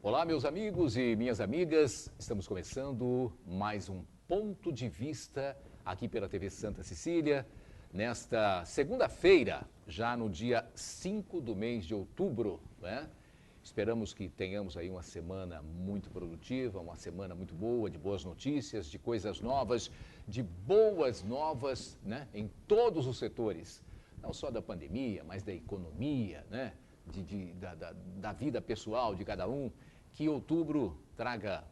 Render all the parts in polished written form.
Olá, meus amigos e minhas amigas. Estamos começando mais um Ponto de Vista aqui pela TV Santa Cecília, nesta segunda-feira, já no dia 5 do mês de outubro, né? Esperamos que tenhamos aí uma semana muito produtiva, uma semana muito boa, de boas notícias, de coisas novas, de boas novas, né? Em todos os setores, não só da pandemia, mas da economia, né? Da vida pessoal de cada um. Que outubro traga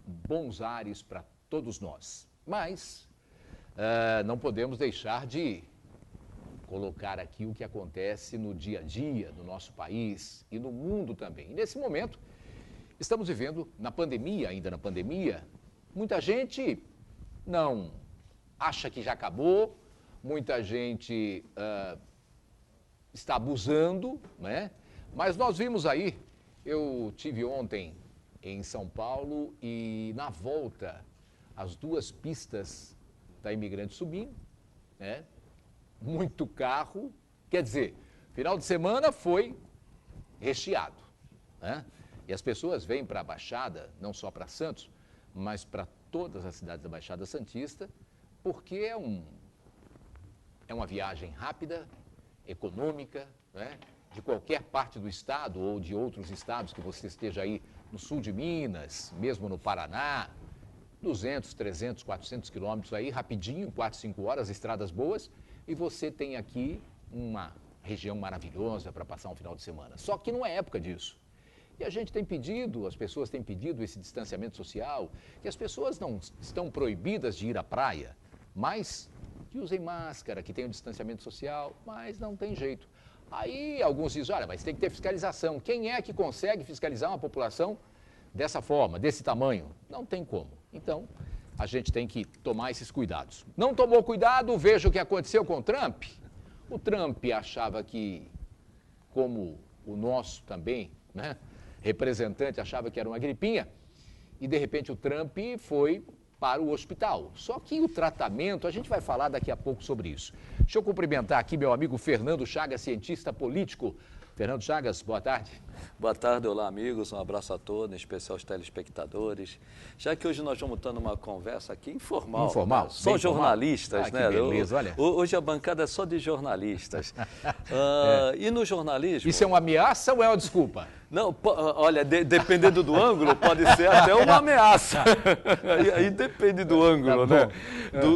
bons ares para todos nós. Mas não podemos deixar de colocar aqui o que acontece no dia a dia do nosso país e no mundo também. E nesse momento, estamos vivendo na pandemia, ainda na pandemia, muita gente não acha que já acabou, muita gente está abusando, né? Mas nós vimos aí, eu tive ontem em São Paulo e na volta as duas pistas da Imigrante subindo, né? Muito carro, quer dizer, final de semana foi recheado, né? E as pessoas vêm para a Baixada, não só para Santos, mas para todas as cidades da Baixada Santista, porque é uma viagem rápida, econômica, né? De qualquer parte do estado ou de outros estados que você esteja aí no sul de Minas, mesmo no Paraná, 200, 300, 400 quilômetros aí, rapidinho, 4, 5 horas, estradas boas, e você tem aqui uma região maravilhosa para passar um final de semana. Só que não é época disso. E a gente tem pedido, as pessoas têm pedido esse distanciamento social, que as pessoas não estão proibidas de ir à praia, mas que usem máscara, que tenham distanciamento social, mas não tem jeito. Aí alguns dizem, olha, mas tem que ter fiscalização. Quem é que consegue fiscalizar uma população dessa forma, desse tamanho? Não tem como. Então, a gente tem que tomar esses cuidados. Não tomou cuidado, veja o que aconteceu com o Trump. O Trump achava que, como o nosso também, né, representante achava que era uma gripinha, e de repente o Trump foi para o hospital. Só que o tratamento, a gente vai falar daqui a pouco sobre isso. Deixa eu cumprimentar aqui meu amigo Fernando Chagas, cientista político. Fernando Chagas, boa tarde. Boa tarde, olá amigos, um abraço a todos, em especial aos telespectadores. Já que hoje nós vamos estar numa conversa aqui informal. Informal? Né? Só jornalistas, né? Que beleza, olha. Hoje a bancada é só de jornalistas. E no jornalismo... Isso é uma ameaça ou é uma desculpa? Não, olha, dependendo do ângulo, pode ser até uma ameaça. Aí depende do ângulo, tá, né?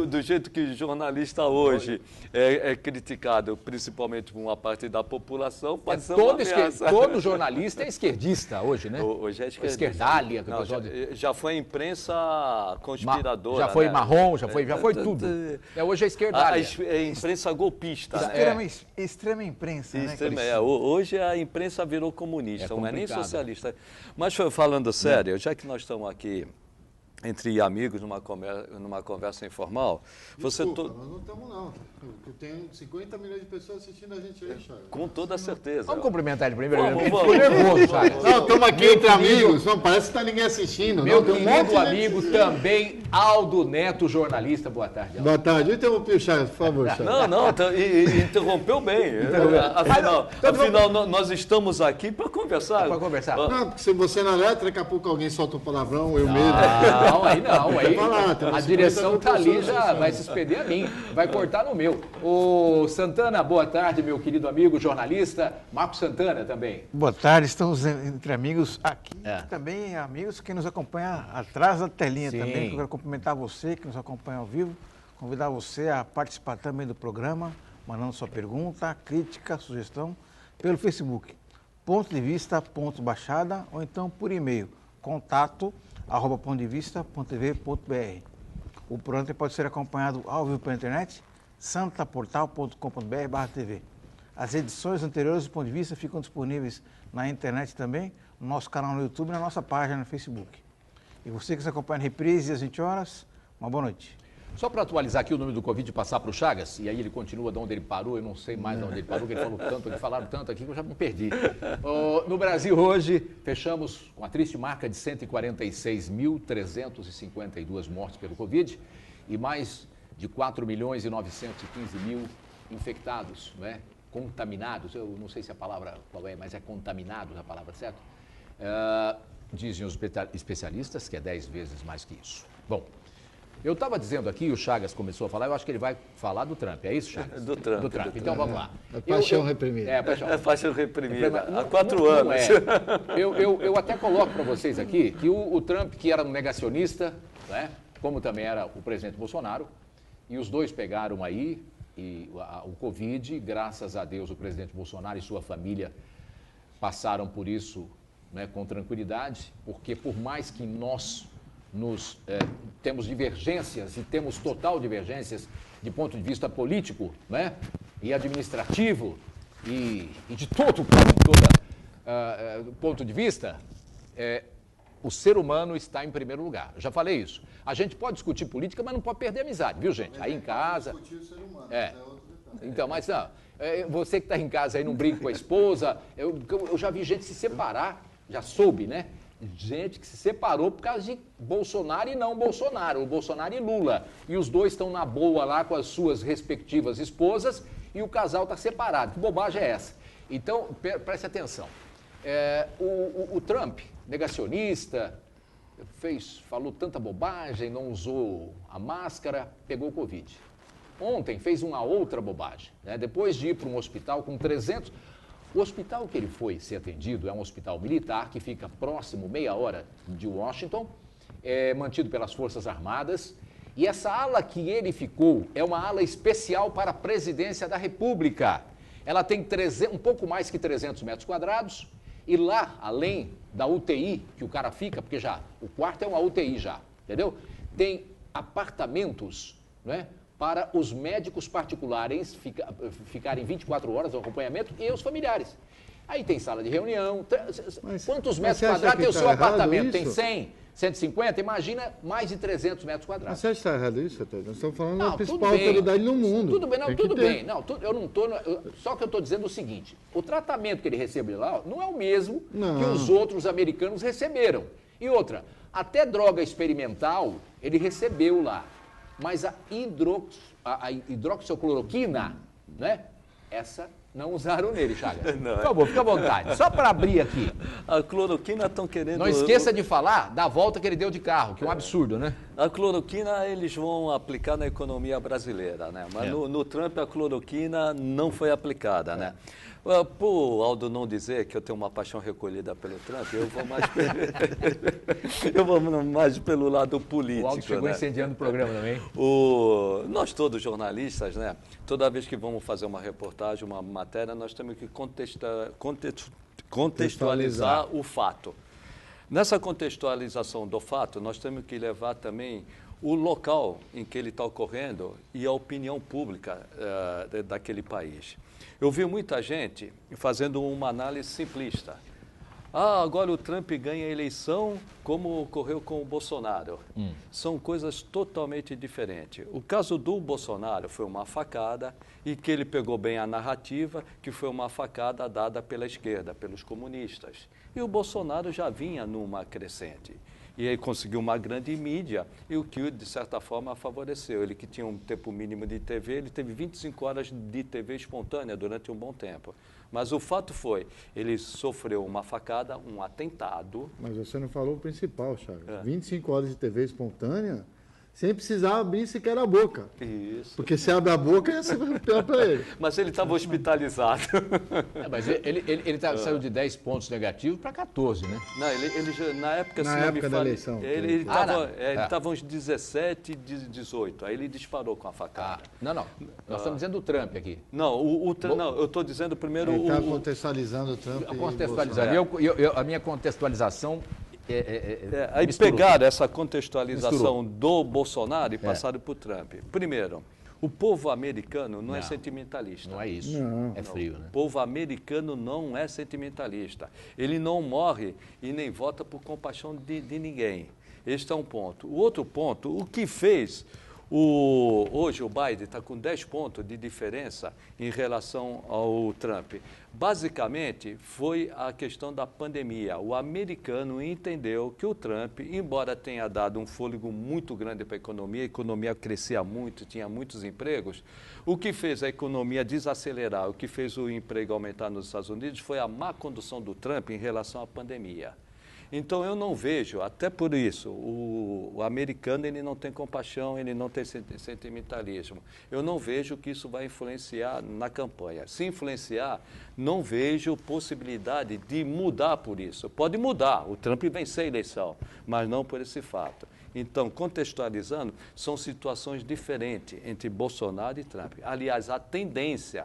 Do jeito que jornalista hoje é criticado, principalmente por uma parte da população, pode ser uma ameaça. Todo jornalista é esquerdista hoje, né? Hoje é esquerdista. Esquerdalha. Não, já foi a imprensa conspiradora. Já foi né? marrom, já foi tudo. Hoje é esquerdalha. A imprensa golpista. Extrema imprensa, né? Hoje a imprensa virou comunista, não é nem socialista. Mas falando sério, já que nós estamos aqui entre amigos numa conversa informal, Desculpa, nós não estamos não. Tem 50 milhões de pessoas assistindo a gente aí, Chagas. Com toda certeza. Vamos cumprimentar ele primeiro. Vamos. Nervoso, Chagas. Não, estamos aqui entre amigos. Não, parece que está ninguém assistindo. Meu não, querido amigo também, Aldo Neto, jornalista. Boa tarde, Aldo. Boa tarde. Eu interrompi o Chagas, por favor, Chagas. Não, interrompeu bem. Afinal, nós estamos aqui para conversar. Para conversar. Não, porque se você na letra, daqui a pouco alguém solta um palavrão, eu mesmo. Não, aí Falar, a direção está ali, já vai se expeder a mim, vai cortar no meu. Ô Santana, boa tarde, meu querido amigo jornalista, Marcos Santana também. Boa tarde, estamos entre amigos aqui, também amigos que nos acompanham atrás da telinha. Sim. Também. Eu quero cumprimentar você que nos acompanha ao vivo, convidar você a participar também do programa, mandando sua pergunta, crítica, sugestão, pelo Facebook, Ponto de Vista, Ponto Baixada, ou então por e-mail, contato@pontodevista.tv.br. O programa pode ser acompanhado ao vivo pela internet, santaportal.com.br/tv. As edições anteriores do Ponto de Vista ficam disponíveis na internet também, no nosso canal no YouTube e na nossa página no Facebook. E você que nos acompanha em reprise às 20 horas, uma boa noite. Só para atualizar aqui o número do Covid e passar para o Chagas, e aí ele continua de onde ele parou, eu não sei mais de onde ele parou, porque ele falou tanto, eles falaram tanto aqui que eu já me perdi. No Brasil hoje, fechamos com a triste marca de 146.352 mortes pelo Covid e mais de 4.915.000 infectados, né? Contaminados, eu não sei se a palavra qual é, mas é contaminados a palavra certa. dizem os especialistas que é 10 vezes mais que isso. Bom, eu estava dizendo aqui, o Chagas começou a falar, eu acho que ele vai falar do Trump, é isso, Chagas? Do Trump. Do Trump. Então vamos lá. É paixão reprimida. É, paixão. É paixão reprimida. Não, Há 4 não anos. é. Eu até coloco para vocês aqui que o Trump, que era um negacionista, né, como também era o presidente Bolsonaro, e os dois pegaram aí o Covid, graças a Deus o presidente Bolsonaro e sua família passaram por isso, né, com tranquilidade, porque por mais que nós temos divergências e temos total divergências de ponto de vista político, né, e administrativo e de todo ponto de vista, o ser humano está em primeiro lugar. Eu já falei isso. A gente pode discutir política, mas não pode perder a amizade, viu, gente? Aí em casa... Discutir o ser humano, É. isso é outro detalhe. Então, mas não, você que está em casa aí não brinca com a esposa, eu já vi gente se separar, já soube, né? Gente que se separou por causa de Bolsonaro e não Bolsonaro, o Bolsonaro e Lula. E os dois estão na boa lá com as suas respectivas esposas e o casal está separado. Que bobagem é essa? Então, preste atenção. O Trump, negacionista, falou tanta bobagem, não usou a máscara, pegou Covid. Ontem fez uma outra bobagem, né? Depois de ir para um hospital com 300... O hospital que ele foi ser atendido é um hospital militar que fica próximo, meia hora de Washington, mantido pelas Forças Armadas. E essa ala que ele ficou é uma ala especial para a presidência da República. Ela tem um pouco mais que 300 metros quadrados. E lá, além da UTI que o cara fica, porque já o quarto é uma UTI já, entendeu? Tem apartamentos, né, para os médicos particulares ficarem 24 horas no acompanhamento e os familiares. Aí tem sala de reunião. Quantos metros quadrados tem o seu apartamento? Tem 100, 150? Imagina mais de 300 metros quadrados. Mas você acha que está errado isso, Antônio? Nós estamos falando Não, da principal autoridade no mundo. Tudo bem, não, Tem tudo que ter. bem. Não, eu não estou. Só que eu estou dizendo o seguinte: o tratamento que ele recebeu lá não é o mesmo que os outros americanos receberam. E outra, até droga experimental ele recebeu lá. Mas a hidroxicloroquina, né? Essa não usaram nele, Chagas. Não, Por favor, fica à vontade. Só para abrir aqui. A cloroquina estão querendo... Não esqueça de falar da volta que ele deu de carro, que é um absurdo, né? A cloroquina eles vão aplicar na economia brasileira, né? Mas no Trump a cloroquina não foi aplicada, né? Por Aldo não dizer que eu tenho uma paixão recolhida pelo Trump, eu vou mais pelo lado político. O Aldo chegou, né? Incendiando o programa também. Nós todos jornalistas, né? Toda vez que vamos fazer uma reportagem, uma matéria, nós temos que contextualizar o fato. Nessa contextualização do fato, nós temos que levar também o local em que ele está ocorrendo e a opinião pública daquele país. Eu vi muita gente fazendo uma análise simplista. Agora o Trump ganha a eleição como ocorreu com o Bolsonaro. São coisas totalmente diferentes. O caso do Bolsonaro foi uma facada e que ele pegou bem a narrativa, que foi uma facada dada pela esquerda, pelos comunistas. E o Bolsonaro já vinha numa crescente. E aí conseguiu uma grande mídia, e o que, de certa forma, favoreceu. Ele que tinha um tempo mínimo de TV, ele teve 25 horas de TV espontânea durante um bom tempo. Mas o fato foi, ele sofreu uma facada, um atentado. Mas você não falou o principal, Chagas. 25 horas de TV espontânea, sem precisar abrir sequer a boca. Isso. Porque se abre a boca, ia ser pior para ele. Mas ele estava hospitalizado. Mas ele saiu de 10 pontos negativos para 14, né? Não, ele já, na época, Na se não me época da falha, eleição. ele tá. estava uns 17, 18. Aí ele disparou com a facada. Não. Nós estamos dizendo do Trump aqui. Não, não, eu estou dizendo primeiro Ele está contextualizando o Trump. Contextualizando. A minha contextualização aí misturou. pegaram essa contextualização Misturou. do Bolsonaro e passaram para o Trump. Primeiro, o povo americano não é Não. sentimentalista. Não é isso. Não. É frio, né? O povo americano não é sentimentalista. Ele não morre e nem vota por compaixão de ninguém. Este é um ponto. O outro ponto, o que fez... Hoje o Biden está com 10 pontos de diferença em relação ao Trump. Basicamente, foi a questão da pandemia. O americano entendeu que o Trump, embora tenha dado um fôlego muito grande para a economia crescia muito, tinha muitos empregos, o que fez a economia desacelerar, o que fez o emprego aumentar nos Estados Unidos foi a má condução do Trump em relação à pandemia. Então, eu não vejo, até por isso, o americano ele não tem compaixão, ele não tem sentimentalismo. Eu não vejo que isso vai influenciar na campanha. Se influenciar, não vejo possibilidade de mudar por isso. Pode mudar, o Trump vencer a eleição, mas não por esse fato. Então, contextualizando, são situações diferentes entre Bolsonaro e Trump. Aliás, a tendência,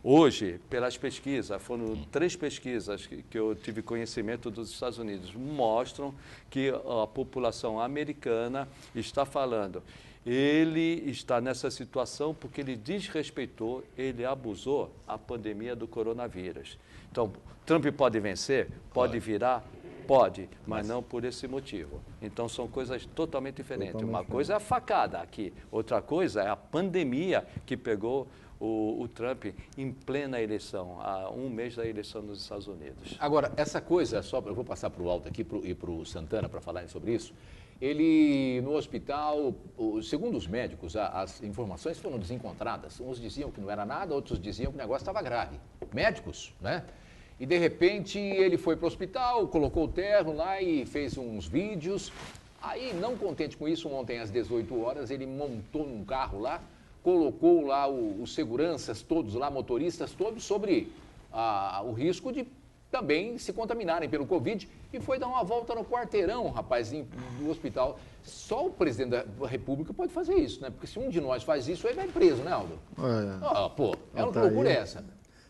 hoje, pelas pesquisas, foram 3 pesquisas que eu tive conhecimento dos Estados Unidos, mostram que a população americana está falando. Ele está nessa situação porque ele desrespeitou, ele abusou a pandemia do coronavírus. Então, Trump pode vencer? Pode virar? Pode, mas não por esse motivo. Então, são coisas totalmente diferentes. Uma coisa é a facada aqui, outra coisa é a pandemia que pegou o Trump em plena eleição, há 1 mês da eleição nos Estados Unidos. Agora, essa coisa, eu vou passar para o Alto aqui e para o Santana para falarem sobre isso. Ele, no hospital, segundo os médicos, as informações foram desencontradas. Uns diziam que não era nada, outros diziam que o negócio estava grave. Médicos, né? E, de repente, ele foi para o hospital, colocou o terno lá e fez uns vídeos. Aí, não contente com isso, ontem às 18 horas, ele montou num carro lá, colocou lá os seguranças todos lá, motoristas todos, sobre o risco de também se contaminarem pelo Covid e foi dar uma volta no quarteirão, rapaz, do hospital. Só o presidente da República pode fazer isso, né? Porque se um de nós faz isso, ele vai preso, né, Aldo? É uma loucura essa.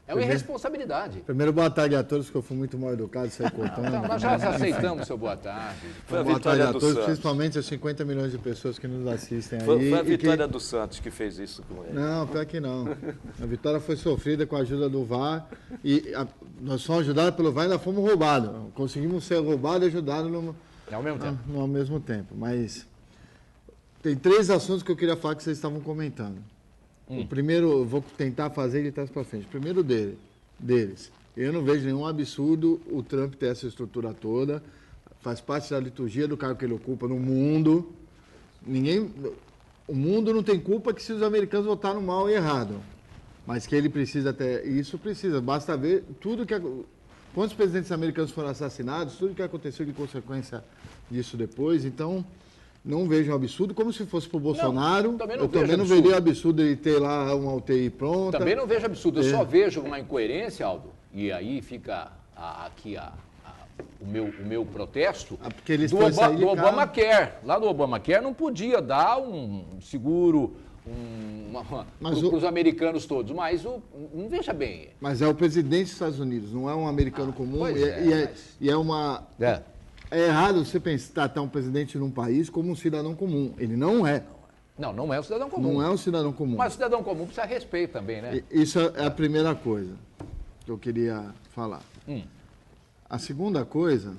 É uma irresponsabilidade. Primeiro, boa tarde a todos, que eu fui muito mal educado, saí contando. Então, nós já aceitamos seu boa tarde. Foi a Boa vitória tarde a do todos, Santos. principalmente as 50 milhões de pessoas que nos assistem aí. Foi a e vitória do Santos que fez isso com ele. Não, pior que não. A vitória foi sofrida com a ajuda do VAR e nós fomos ajudados pelo VAR e ainda fomos roubados. Conseguimos ser roubados e ajudados Ao mesmo tempo. ao mesmo tempo. Mas tem 3 assuntos que eu queria falar que vocês estavam comentando. O primeiro, eu vou tentar fazer de trás para frente. O primeiro deles, eu não vejo nenhum absurdo o Trump ter essa estrutura toda, faz parte da liturgia do cargo que ele ocupa no mundo. O mundo não tem culpa que se os americanos votaram mal e errado, mas que ele precisa até isso, precisa, basta ver quantos presidentes americanos foram assassinados, tudo que aconteceu de consequência disso depois. Então, não vejo um absurdo, como se fosse para o Bolsonaro. Eu também não veria absurdo ele ter lá uma UTI pronta. Também não vejo absurdo, eu só vejo uma incoerência, Aldo, e aí fica aqui o meu protesto porque eles do Obamacare. Lá do Obamacare não podia dar um seguro para os americanos todos, mas não veja bem. Mas é o presidente dos Estados Unidos, não é um americano comum, É errado você tratar um presidente num país como um cidadão comum. Ele não é. Não é um cidadão comum. Não é um cidadão comum. Mas o cidadão comum precisa de respeito também, né? Isso é a primeira coisa que eu queria falar. A segunda coisa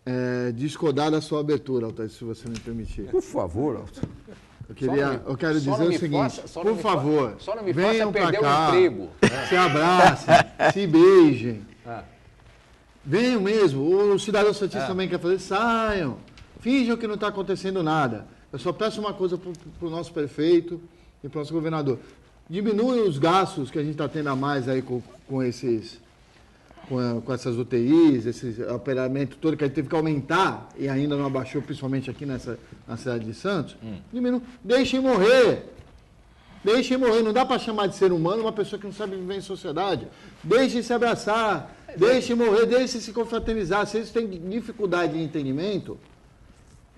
é discordar da sua abertura, Altair, se você me permitir. Por favor, Altair. Eu quero dizer o seguinte, por favor, venham para cá, emprego, se abracem, se beijem. Venham mesmo, o cidadão santista também quer fazer, saiam, finjam que não está acontecendo nada. Eu só peço uma coisa para o nosso prefeito e para o nosso governador. Diminui os gastos que a gente está tendo a mais aí com essas UTIs, esse operamento todo que a gente teve que aumentar e ainda não abaixou, principalmente aqui na cidade de Santos. Diminui, deixem morrer. Deixem morrer, não dá para chamar de ser humano uma pessoa que não sabe viver em sociedade. Deixem se abraçar, deixem morrer, deixem se confraternizar. Se eles têm dificuldade de entendimento,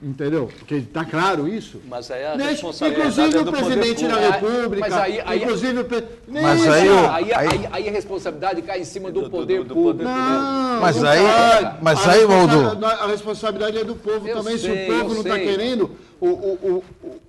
entendeu? Porque está claro isso. Mas aí a responsabilidade inclusive é o do presidente da República, aí a responsabilidade cai em cima do poder público. Não, mas aí, Waldo, a responsabilidade é do povo também. Se o povo não está querendo,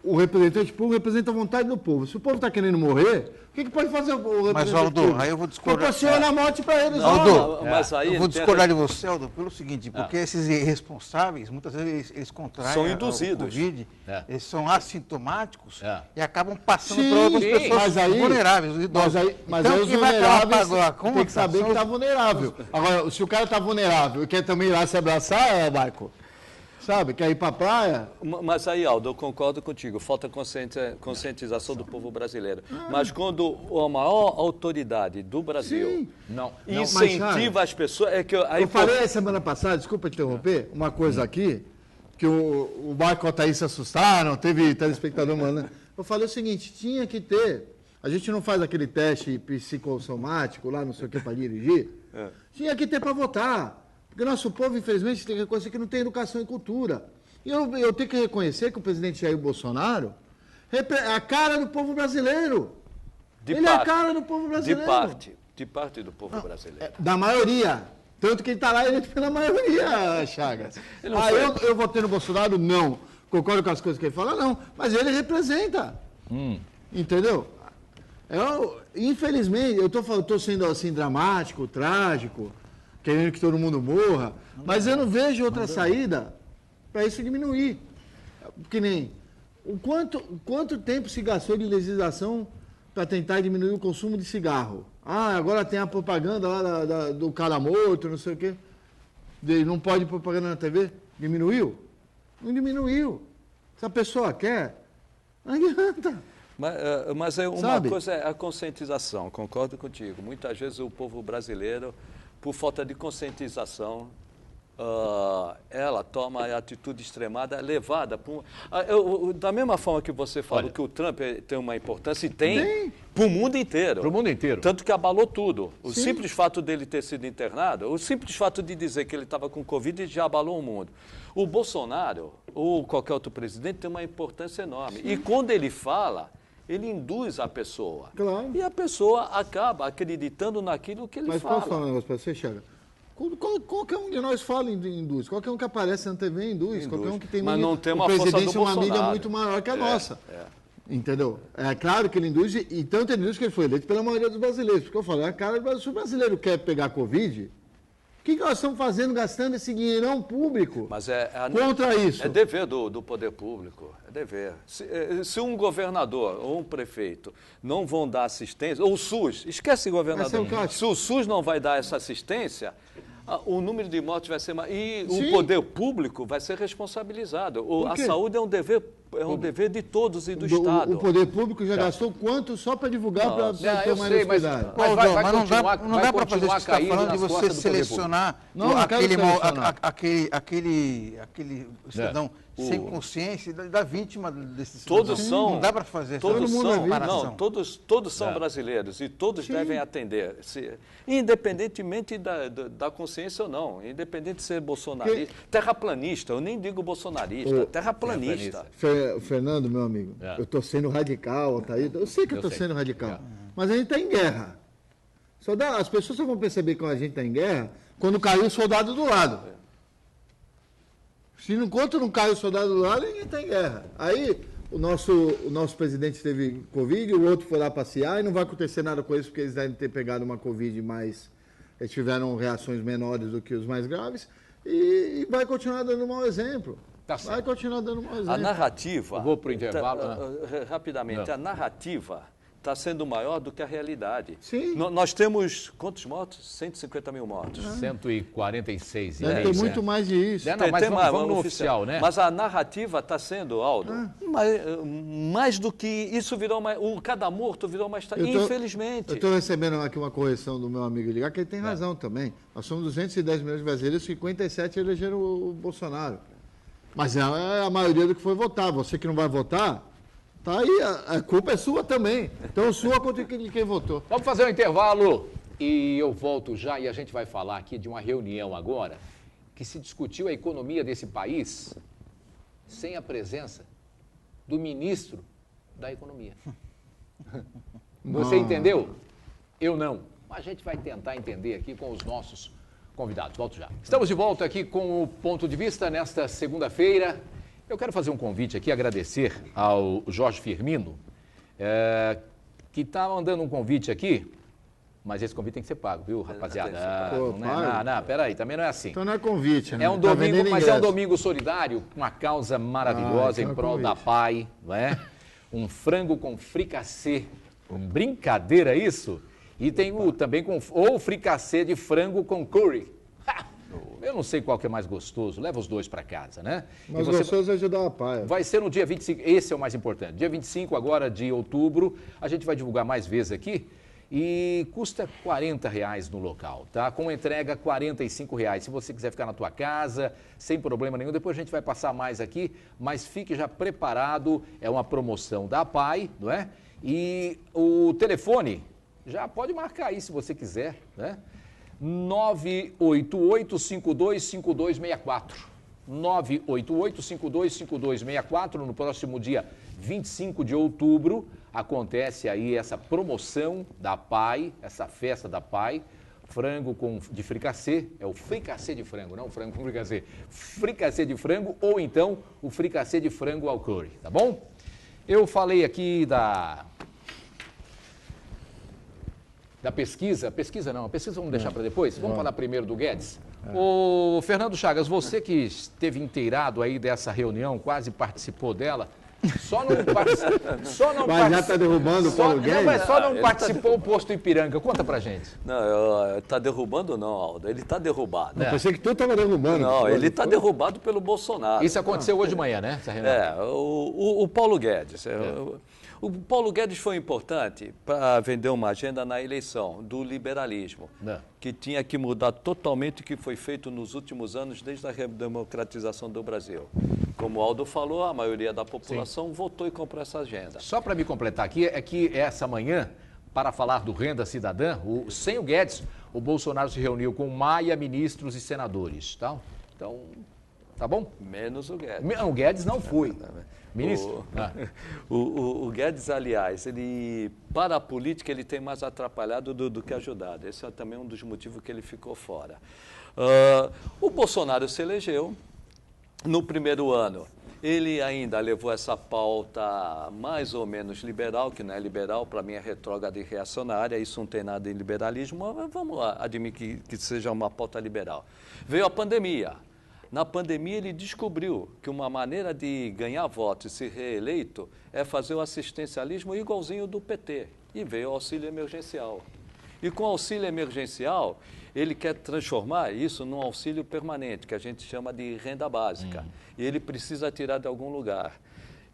o representante público representa a vontade do povo. Se o povo está querendo morrer, o que pode fazer o representante mas, Aldo, público? aí eu vou discordar. Proporciona a morte para eles. Aldo, mas aí eu vou discordar de você, Aldo, pelo seguinte, porque esses irresponsáveis, muitas vezes eles contraem são induzidos. o Covid, eles são assintomáticos e acabam passando Sim, para outras pessoas vulneráveis, os idosos. Mas então, aí os quem vai vulneráveis pagar a conta tem que saber que está vulnerável. Agora, se o cara está vulnerável e quer também ir lá se abraçar, Marco, sabe? Quer ir para a praia? Mas aí, Aldo, eu concordo contigo, falta conscientização do povo brasileiro. Mas quando a maior autoridade do Brasil incentiva as pessoas... Eu falei semana passada, desculpa interromper, uma coisa aqui, que o Marco e a Thaís se assustaram, teve telespectador mandando. Eu falei o seguinte, tinha que ter... A gente não faz aquele teste psicossomático lá, não sei o que, para dirigir. Tinha que ter para votar. Porque nosso povo, infelizmente, tem que reconhecer que não tem educação e cultura. E eu tenho que reconhecer que o presidente Jair Bolsonaro é a cara do povo brasileiro. Ele é a cara do povo brasileiro. De parte do povo brasileiro. Da maioria. Tanto que ele está lá eleito pela maioria, Chagas. Eu votei no Bolsonaro? Não. Concordo com as coisas que ele fala? Não. Mas ele representa. Entendeu? Infelizmente, eu estou sendo assim dramático, trágico, querendo que todo mundo morra, mas eu não vejo outra saída para isso diminuir. Que nem quanto tempo se gastou de legislação para tentar diminuir o consumo de cigarro? Agora tem a propaganda lá do cara morto, não sei o quê. Não pode propaganda na TV? Diminuiu? Não diminuiu. Se a pessoa quer, não adianta. Mas uma coisa é a conscientização, concordo contigo. Muitas vezes o povo brasileiro, por falta de conscientização, ela toma a atitude extremada, levada por... da mesma forma que você falou que o Trump tem uma importância, e tem para o mundo inteiro. Para o mundo inteiro. Tanto que abalou tudo. O simples fato dele ter sido internado, o simples fato de dizer que ele estava com Covid já abalou o mundo. O Bolsonaro, ou qualquer outro presidente, tem uma importância enorme. E quando ele fala... ele induz a pessoa. Claro. E a pessoa acaba acreditando naquilo que ele fala. Mas posso falar um negócio para você, Chaga? Qualquer um de nós fala induz. Qualquer um que aparece na TV induz. Qualquer um que tem mas não tem uma presidência, força do uma mídia Bolsonaro. muito maior que a nossa. Entendeu? É claro que ele induz, e tanto ele induz que ele foi eleito pela maioria dos brasileiros. Porque eu falo, a cara do Brasil, se o brasileiro quer pegar Covid, o que nós estamos fazendo gastando esse dinheirão público contra isso? É dever do poder público, é dever. Se um governador ou um prefeito não vão dar assistência, ou o SUS, esquece governador, se o SUS não vai dar essa assistência, o número de mortes vai ser maior e o poder público vai ser responsabilizado. A saúde é um dever de todos e do Estado. O poder público já gastou quanto só para divulgar, para ter mais cuidado? Mas não dá para fazer isso que você está falando de você selecionar aquele cidadão sem consciência da vítima desse cidadão. Todos são. Não dá para fazer todos são brasileiros e todos devem atender. Independentemente da consciência ou não, independente de ser bolsonarista, terraplanista, eu nem digo bolsonarista, terraplanista. Fernando, meu amigo, eu estou sendo radical, Altair, eu sei que eu estou sendo radical, mas a gente está em guerra. As pessoas só vão perceber que a gente está em guerra quando caiu o soldado do lado. Enquanto não cai o soldado do lado, ninguém está em guerra. Aí o nosso presidente teve Covid, o outro foi lá passear e não vai acontecer nada com eles porque eles devem ter pegado uma Covid mais... Eles tiveram reações menores do que os mais graves e vai continuar dando um mau exemplo. Vai continuar dando um mau exemplo. A narrativa... Eu vou para o intervalo. Rapidamente, a narrativa está sendo maior do que a realidade. Sim. Nós temos quantos mortos? 150 mil mortos. 146. Tem muito mais de isso. Mas vamos no oficial, né? Mas a narrativa está sendo, Aldo, mais do que isso virou cada morto virou uma história. Infelizmente. Eu estou recebendo aqui uma correção do meu amigo ligar, que ele tem razão também. Nós somos 210 milhões de brasileiros, 57 elegeram o Bolsonaro. Mas é a maioria do que foi votar. Você que não vai votar, tá aí, a culpa é sua também. Então, sua contra quem votou. Vamos fazer um intervalo e eu volto já e a gente vai falar aqui de uma reunião agora que se discutiu a economia desse país sem a presença do ministro da Economia. Você entendeu? Eu não. Mas a gente vai tentar entender aqui com os nossos convidados. Volto já. Estamos de volta aqui com o Ponto de Vista nesta segunda-feira. Eu quero fazer um convite aqui, agradecer ao Jorge Firmino, que está mandando um convite aqui, mas esse convite tem que ser pago, viu, rapaziada? Não, peraí, também não é assim. Então não é convite, né? É um domingo, mas é um domingo solidário, uma causa maravilhosa em prol da PAI, não é? Um frango com fricassê, brincadeira isso? E tem também ou fricassê de frango com curry. Eu não sei qual que é mais gostoso, leva os dois para casa, né? Mas gostoso é ajudar a pai. Vai ser no dia 25, esse é o mais importante. Dia 25 agora de outubro, a gente vai divulgar mais vezes aqui e custa R$40 no local, tá? Com entrega R$45. Se você quiser ficar na tua casa, sem problema nenhum, depois a gente vai passar mais aqui, mas fique já preparado, é uma promoção da Pai, não é? E o telefone, já pode marcar aí se você quiser, né? 988-525264. 988-525264. No próximo dia 25 de outubro, acontece aí essa promoção da Pai, essa festa da Pai. Frango de fricassê, é o fricassê de frango, não o frango com fricassê. Fricassê de frango ou então o fricassê de frango ao curry, tá bom? Eu falei aqui da pesquisa. Pesquisa vamos deixar para depois. Vamos falar primeiro do Guedes. Ô, Fernando Chagas, você que esteve inteirado aí dessa reunião, quase participou dela, só não participou. Mas já está derrubando o Paulo Guedes? Não, mas só não participou o posto Ipiranga. Conta pra gente. Não, está derrubando não, Aldo. Ele está derrubado. Eu pensei que tu estava derrubando. Não, ele está derrubado pelo Bolsonaro. Isso aconteceu hoje de manhã, né? Essa reunião. O Paulo Guedes. O Paulo Guedes foi importante para vender uma agenda na eleição do liberalismo, que tinha que mudar totalmente o que foi feito nos últimos anos desde a redemocratização do Brasil. Como o Aldo falou, a maioria da população votou e comprou essa agenda. Só para me completar aqui, é que essa manhã, para falar do Renda Cidadã, sem o Guedes, o Bolsonaro se reuniu com Maia, ministros e senadores, tá? Então, tá bom? Menos o Guedes. Não, o Guedes não foi. Ministro? O Guedes, aliás, para a política, ele tem mais atrapalhado do que ajudado. Esse é também um dos motivos que ele ficou fora. O Bolsonaro se elegeu. No primeiro ano, ele ainda levou essa pauta mais ou menos liberal, que não é liberal, para mim é retrógrada e reacionária, isso não tem nada em liberalismo, mas vamos lá, admitir que seja uma pauta liberal. Veio a pandemia. Na pandemia, ele descobriu que uma maneira de ganhar votos e ser reeleito é fazer o assistencialismo igualzinho do PT. E veio o auxílio emergencial. E com o auxílio emergencial, ele quer transformar isso num auxílio permanente, que a gente chama de renda básica. E ele precisa tirar de algum lugar.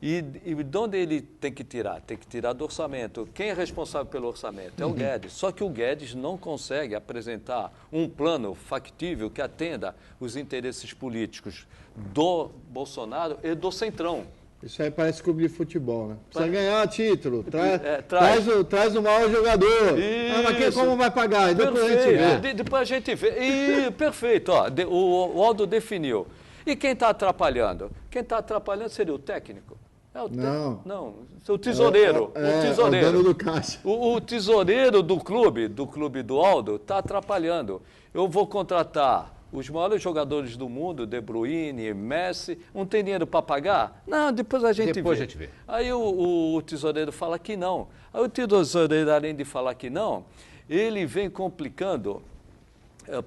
E de onde ele tem que tirar? Tem que tirar do orçamento. Quem é responsável pelo orçamento? É o Guedes. Só que o Guedes não consegue apresentar um plano factível que atenda os interesses políticos do Bolsonaro e do Centrão. Isso aí parece clube de futebol, né? Precisa ganhar título, traz o maior jogador. Mas como vai pagar? Depois a gente vê. Depois a gente vê. Perfeito. O Aldo definiu. E quem está atrapalhando? Quem está atrapalhando seria o técnico. Não, o tesoureiro. O tesoureiro. O dono do caixa. O tesoureiro do clube do Aldo, está atrapalhando. Eu vou contratar os maiores jogadores do mundo, De Bruyne, Messi, não tem dinheiro para pagar? Não, depois a gente vê. Aí o tesoureiro fala que não. Aí o tesoureiro, além de falar que não, ele vem complicando,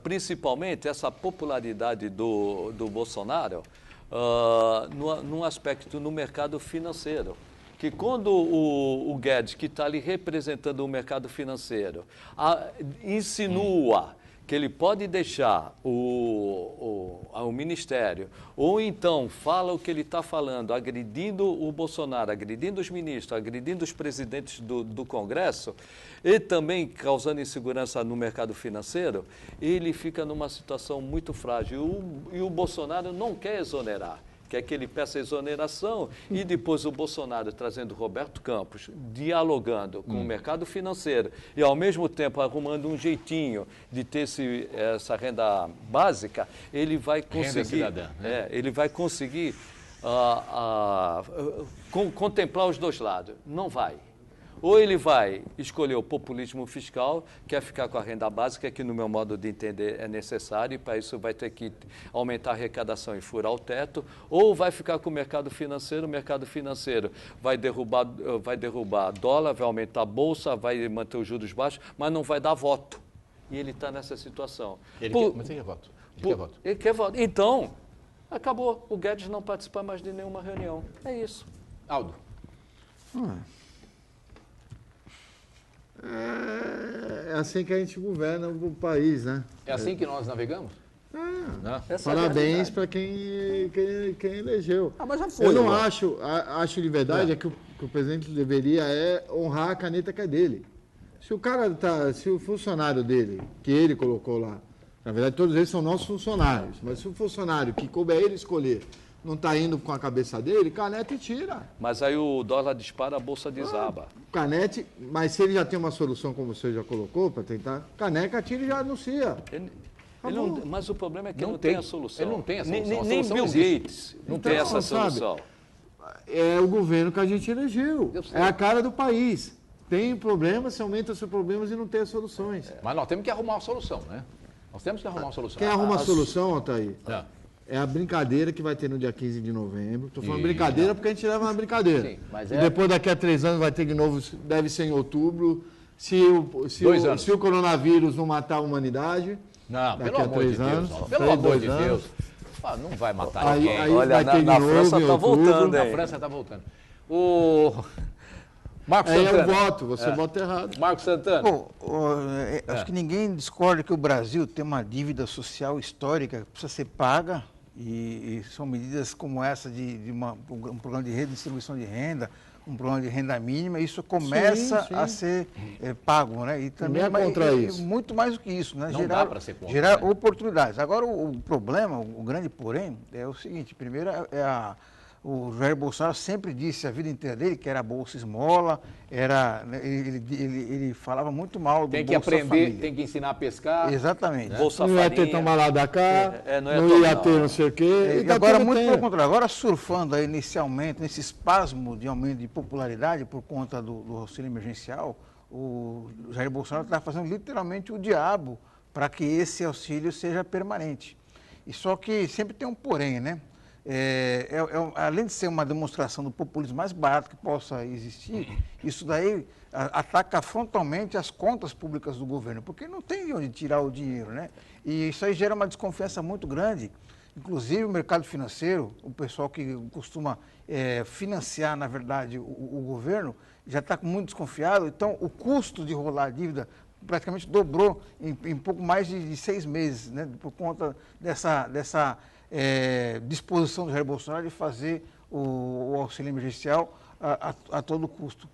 principalmente essa popularidade do Bolsonaro, num aspecto no mercado financeiro. Que quando o Guedes, que está ali representando o mercado financeiro, insinua que ele pode deixar o ministério, ou então fala o que ele está falando, agredindo o Bolsonaro, agredindo os ministros, agredindo os presidentes do Congresso, e também causando insegurança no mercado financeiro, ele fica numa situação muito frágil. E o Bolsonaro não quer exonerar. Quer que ele peça exoneração e depois o Bolsonaro trazendo Roberto Campos, dialogando com o mercado financeiro e ao mesmo tempo arrumando um jeitinho de ter essa renda básica, ele vai conseguir, renda cidadã, né? Ele vai conseguir contemplar os dois lados. Não vai. Ou ele vai escolher o populismo fiscal, que é ficar com a renda básica, que no meu modo de entender é necessário, e para isso vai ter que aumentar a arrecadação e furar o teto, ou vai ficar com o mercado financeiro vai derrubar dólar, vai aumentar a bolsa, vai manter os juros baixos, mas não vai dar voto. E ele está nessa situação. Mas ele quer voto. Ele quer voto. Então, acabou. O Guedes não participa mais de nenhuma reunião. É isso. Aldo. É assim que a gente governa o país, né? É assim que nós navegamos? Né? Parabéns para quem elegeu. Ah, mas já foi. Eu não agora. acho de verdade que o presidente deveria honrar a caneta que é dele. Se o funcionário dele, que ele colocou lá, na verdade todos eles são nossos funcionários, mas se o funcionário que coube a ele escolher não está indo com a cabeça dele, caneta e tira. Mas aí o dólar dispara, a bolsa desaba. Canete, mas se ele já tem uma solução, como você já colocou, para tentar, caneca, tira e já anuncia. Mas o problema é que ele não tem tem a solução. Ele não tem a solução. Nem A solução Bill existe. Gates Não tem tem, essa sabe? solução. É o governo que a gente elegeu. Eu sei. É a cara do país. Tem problemas, se aumenta os seus problemas e não tem as soluções. Mas nós temos que arrumar uma solução, né? Nós temos que arrumar uma solução. Quem arruma a solução, Altair, É. é a brincadeira que vai ter no dia 15 de novembro. Estou falando Ih, brincadeira porque a gente leva uma brincadeira. Sim, mas E é- depois, daqui a 3 anos, vai ter de novo, deve ser em outubro. Se 2 anos. o coronavírus não matar a humanidade, Não, daqui pelo a amor 3 de Deus. anos, Pelo 3, amor 2 de anos. Deus. Ah, não vai matar Aí- ninguém. aí- Olha, vai ter de na novo França em está outubro. voltando, A hein? França está voltando. O Marcos aí é o Santana. voto, você vota errado. Marcos Santana. Bom, acho que ninguém discorda que o Brasil tem uma dívida social histórica que precisa ser paga e são medidas como essa de um programa de redistribuição de renda, um programa de renda mínima, isso começa sim. a ser pago, né? E também Ninguém é contra isso. muito mais do que isso, né? Não dá pra ser contra, gerar né? oportunidades. Agora, o problema, o grande porém, é o seguinte, primeiro o Jair Bolsonaro sempre disse a vida inteira dele que era a Bolsa Esmola, ele falava muito mal do Tem que Bolsa aprender, Família. tem que ensinar a pescar. Exatamente. Bolsa Não ia Farinha. ter tomar lá da cá, não ia não tomar, ia ter não. não sei o quê. E tá agora, tendo muito tempo. pelo contrário, agora surfando aí inicialmente, nesse espasmo de aumento de popularidade por conta do auxílio emergencial, o Jair Bolsonaro está fazendo literalmente o diabo para que esse auxílio seja permanente. E só que sempre tem um porém, né? Além de ser uma demonstração do populismo mais barato que possa existir, isso daí ataca frontalmente as contas públicas do governo, porque não tem de onde tirar o dinheiro, né? E isso aí gera uma desconfiança muito grande. Inclusive o mercado financeiro, o pessoal que costuma financiar, na verdade, o governo, já está muito desconfiado. Então, o custo de rolar a dívida praticamente dobrou em pouco mais de 6 meses, né? Por conta dessa disposição do Jair Bolsonaro de fazer o auxílio emergencial a todo custo.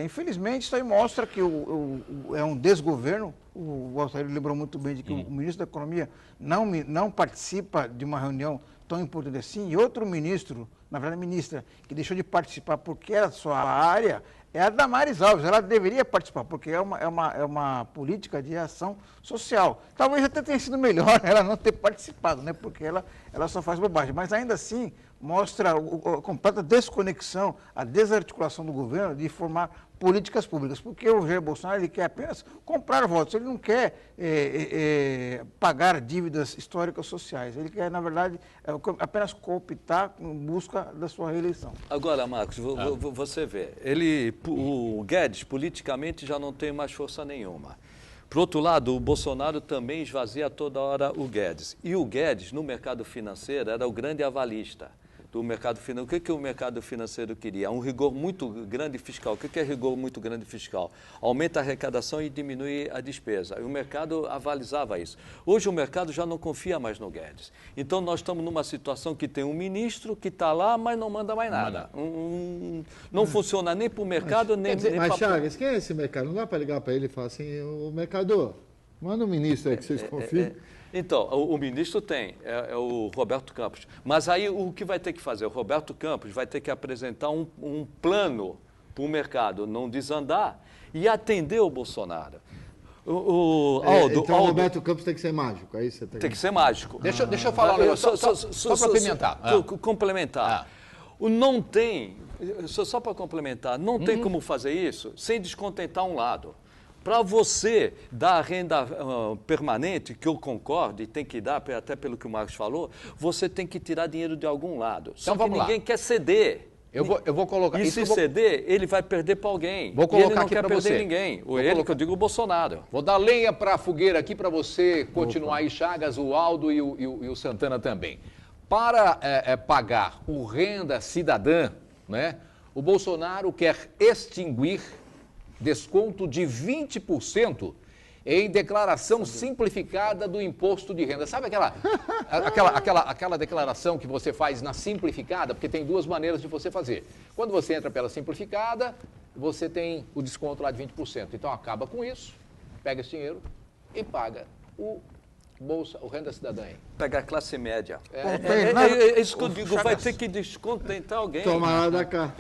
Infelizmente, isso aí mostra que é um desgoverno. O Altair lembrou muito bem de que o ministro da Economia não participa de uma reunião tão importante assim, e outro ministro, na verdade ministra, que deixou de participar porque era sua área, é a Damares Alves. Ela deveria participar, porque é uma política de ação social. Talvez até tenha sido melhor ela não ter participado, né? Porque ela só faz bobagem. Mas ainda assim, mostra a completa desconexão, a desarticulação do governo de formar políticas públicas. Porque o Jair Bolsonaro ele quer apenas comprar votos, ele não quer pagar dívidas históricas sociais. Ele quer, na verdade, apenas cooptar em busca da sua reeleição. Agora, Marcos, você vê, o Guedes politicamente já não tem mais força nenhuma. Por outro lado, o Bolsonaro também esvazia toda hora o Guedes. E o Guedes, no mercado financeiro, era o grande avalista do mercado financeiro. O que o mercado financeiro queria? Um rigor muito grande fiscal. O que é rigor muito grande fiscal? Aumenta a arrecadação e diminui a despesa. E o mercado avalizava isso. Hoje o mercado já não confia mais no Guedes. Então nós estamos numa situação que tem um ministro que está lá, mas não manda mais nada. Não funciona nem para o mercado, nem Mas, para... Chagas, quem é esse mercado? Não dá para ligar para ele e falar assim, o mercador, manda um ministro aí que vocês confiam. Então, o ministro tem, é o Roberto Campos. Mas aí o que vai ter que fazer? O Roberto Campos vai ter que apresentar um plano para o mercado não desandar e atender o Bolsonaro. Então o Roberto Campos tem que ser mágico, aí você tem que ser mágico. Deixa eu falar um negócio, só para apimentar. Complementar. Não tem, só para complementar, não tem como fazer isso sem descontentar um lado. Para você dar a renda permanente, que eu concordo e tem que dar, até pelo que o Marcos falou, você tem que tirar dinheiro de algum lado. Só que ninguém quer ceder. Eu vou colocar... E se ceder, ele vai perder para alguém. Vou colocar e ele não aqui quer para perder você. ninguém. Que eu digo o Bolsonaro. Vou dar lenha para a fogueira aqui para você continuar aí, Chagas, o Aldo e o Santana também. Para pagar o renda cidadã, né, o Bolsonaro quer extinguir desconto de 20% em declaração simplificada do imposto de renda. Sabe aquela declaração que você faz na simplificada? Porque tem duas maneiras de você fazer. Quando você entra pela simplificada, você tem o desconto lá de 20%. Então acaba com isso, pega esse dinheiro e paga o Renda Cidadã. Pega a classe média. É isso que eu digo, vai ter que descontentar alguém. Tomar da cá.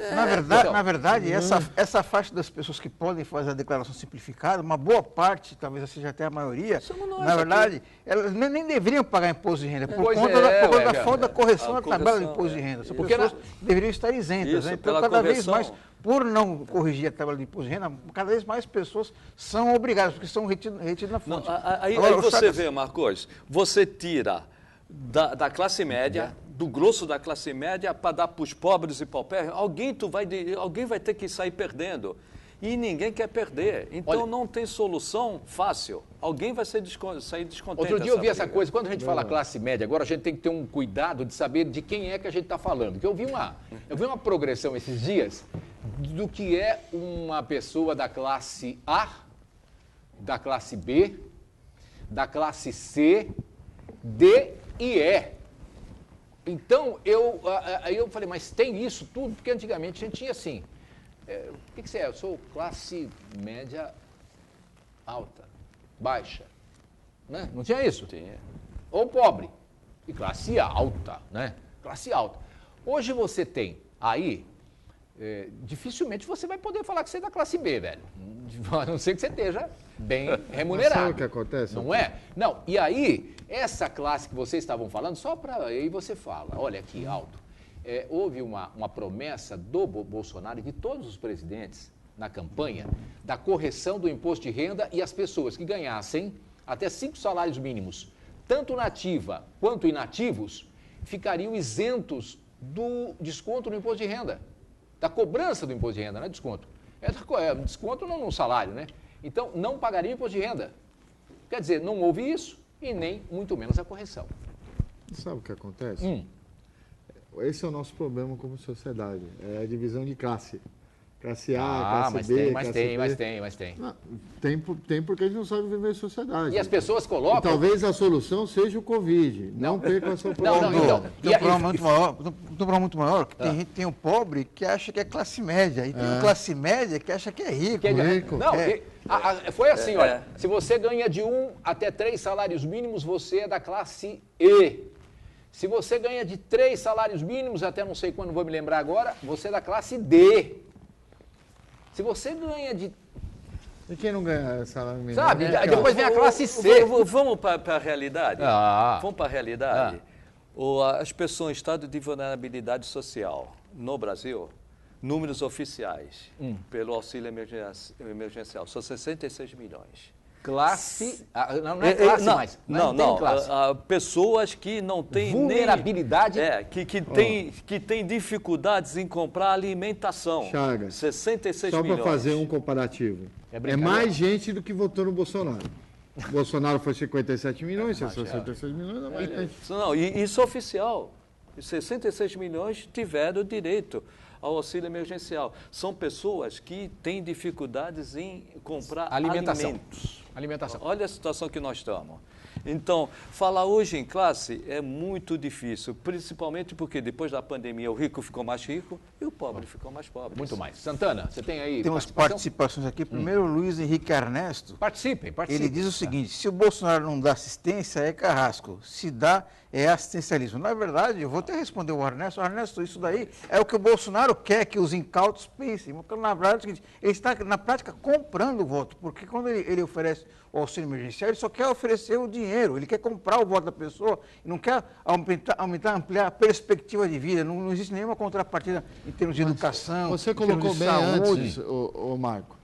Na verdade, essa faixa das pessoas que podem fazer a declaração simplificada, uma boa parte, talvez seja até a maioria, na verdade, elas nem deveriam pagar imposto de renda, por conta da falta da correção da tabela de imposto de renda. São pessoas que deveriam estar isentas. Isso, Então, cada vez mais, por não corrigir a tabela de imposto de renda, cada vez mais pessoas são obrigadas, porque são retidas na fonte. Aí você vê, Marcos, você tira da classe média, do grosso da classe média, para dar para os pobres e paupérrimos, alguém vai ter que sair perdendo. E ninguém quer perder. Então não tem solução fácil. Alguém vai sair descontente. Outro dia eu vi essa coisa, quando a gente fala classe média, agora a gente tem que ter um cuidado de saber de quem é que a gente está falando. Porque eu vi uma progressão esses dias do que é uma pessoa da classe A, da classe B, da classe C, D e E. Então, aí eu falei, mas tem isso tudo? Porque antigamente a gente tinha assim, o que você é? Eu sou classe média alta, baixa, né? Não tinha isso? Tinha. Ou pobre, e classe alta, né? Classe alta. Hoje você tem aí, dificilmente você vai poder falar que você é da classe B, velho. A não ser que você esteja bem remunerado. Sabe o que acontece? Não é? Não, e aí, essa classe que vocês estavam falando, só para aí você fala, olha aqui, alto. Houve uma promessa do Bolsonaro e de todos os presidentes na campanha da correção do imposto de renda e as pessoas que ganhassem até 5 salários mínimos, tanto nativa quanto inativos, ficariam isentos do desconto no imposto de renda, da cobrança do imposto de renda, não é desconto. Desconto no salário, né? Então, não pagariam imposto de renda. Quer dizer, não houve isso e nem muito menos a correção. Sabe o que acontece? Esse é o nosso problema como sociedade, é a divisão de classe. Classe A, classe B, mas tem. Não, tem porque a gente não sabe viver em sociedade. E as pessoas colocam... E talvez a solução seja o Covid. Não perca a sua oportunidade. Tem um problema muito maior, que tem o pobre que acha que é classe média, e tem o classe média que acha que é rico. Foi assim, olha, se você ganha de 1 até 3 salários mínimos, você é da classe E. Se você ganha de 3 salários mínimos, até não sei quando, vou me lembrar agora, você é da classe D. Se você ganha de... E quem não ganha salário mínimo? Sabe? Depois vem a classe C. Vamos para a realidade? Vamos para a realidade? As pessoas em estado de vulnerabilidade social no Brasil, números oficiais, pelo auxílio emergencial, são 66 milhões. Classe... Não é classe mais. Não. Pessoas que não têm vulnerabilidade. Que têm dificuldades em comprar alimentação. Chagas, 66 só milhões. Só para fazer um comparativo. É mais gente do que votou no Bolsonaro. O Bolsonaro foi 57 milhões, 66 milhões, é mais gente. Não, isso é oficial. 66 milhões tiveram direito ao auxílio emergencial. São pessoas que têm dificuldades em comprar alimentos. Alimentação. Olha a situação que nós estamos. Então, falar hoje em classe é muito difícil, principalmente porque depois da pandemia o rico ficou mais rico e o pobre ficou mais pobre. Muito mais. Santana, você tem aí Tem umas participações aqui. Primeiro, o Luiz Henrique Ernesto. Participem. Ele diz o seguinte, se o Bolsonaro não dá assistência, é carrasco. Se dá, é assistencialismo. Na verdade, eu vou até responder o Ernesto. Ernesto, isso daí é o que o Bolsonaro quer que os incautos pensem. Porque, na verdade, é o seguinte, ele está, na prática, comprando o voto. Porque quando ele oferece o auxílio emergencial, ele só quer oferecer o dinheiro. Ele quer comprar o voto da pessoa, não quer ampliar a perspectiva de vida. Não existe nenhuma contrapartida em termos de educação. Você colocou bem saúde. Antes, o Marco.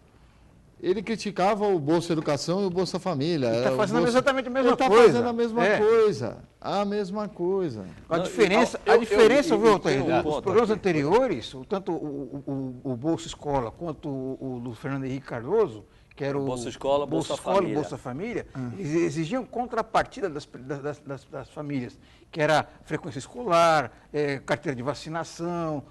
Ele criticava o Bolsa Educação e o Bolsa Família. Ele está fazendo exatamente a mesma coisa. Ele está fazendo a mesma coisa. A mesma coisa. A diferença, viu, os programas anteriores, tanto o Bolsa Escola quanto o do Fernando Henrique Cardoso, que era o Bolsa Escola, Bolsa Família. e Bolsa Família, eles exigiam contrapartida das famílias, que era frequência escolar, carteira de vacinação,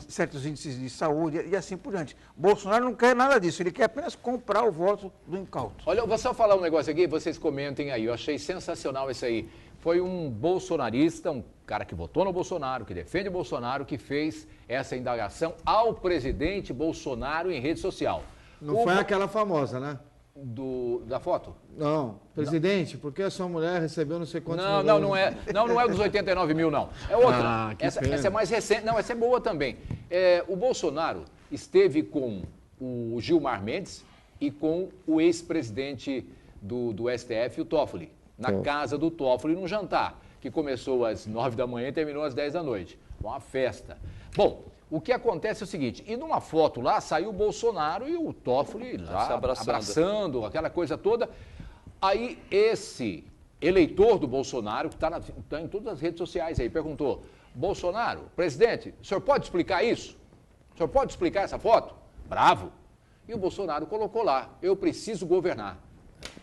certos índices de saúde e assim por diante. Bolsonaro não quer nada disso, ele quer apenas comprar o voto do incauto. Olha, eu vou só falar um negócio aqui, vocês comentem aí, eu achei sensacional isso aí. Foi um bolsonarista, um cara que votou no Bolsonaro, que defende o Bolsonaro, que fez essa indagação ao presidente Bolsonaro em rede social. Não foi aquela famosa, né? Da foto? Não. Presidente, por que a sua mulher recebeu não sei quantos Não, milhões? não é dos 89 mil, não. É outra. Ah, que essa pena. é mais recente. Não, essa é boa também. O Bolsonaro esteve com o Gilmar Mendes e com o ex-presidente do STF, o Toffoli, na casa do Toffoli, num jantar, que começou às 9 da manhã e terminou às 10 da noite. Uma festa. Bom, o que acontece é o seguinte, e numa foto lá saiu o Bolsonaro e o Toffoli lá Se abraçando, aquela coisa toda. Aí esse eleitor do Bolsonaro, que está em todas as redes sociais aí, perguntou, Bolsonaro, presidente, o senhor pode explicar isso? O senhor pode explicar essa foto? Bravo. E o Bolsonaro colocou lá, eu preciso governar.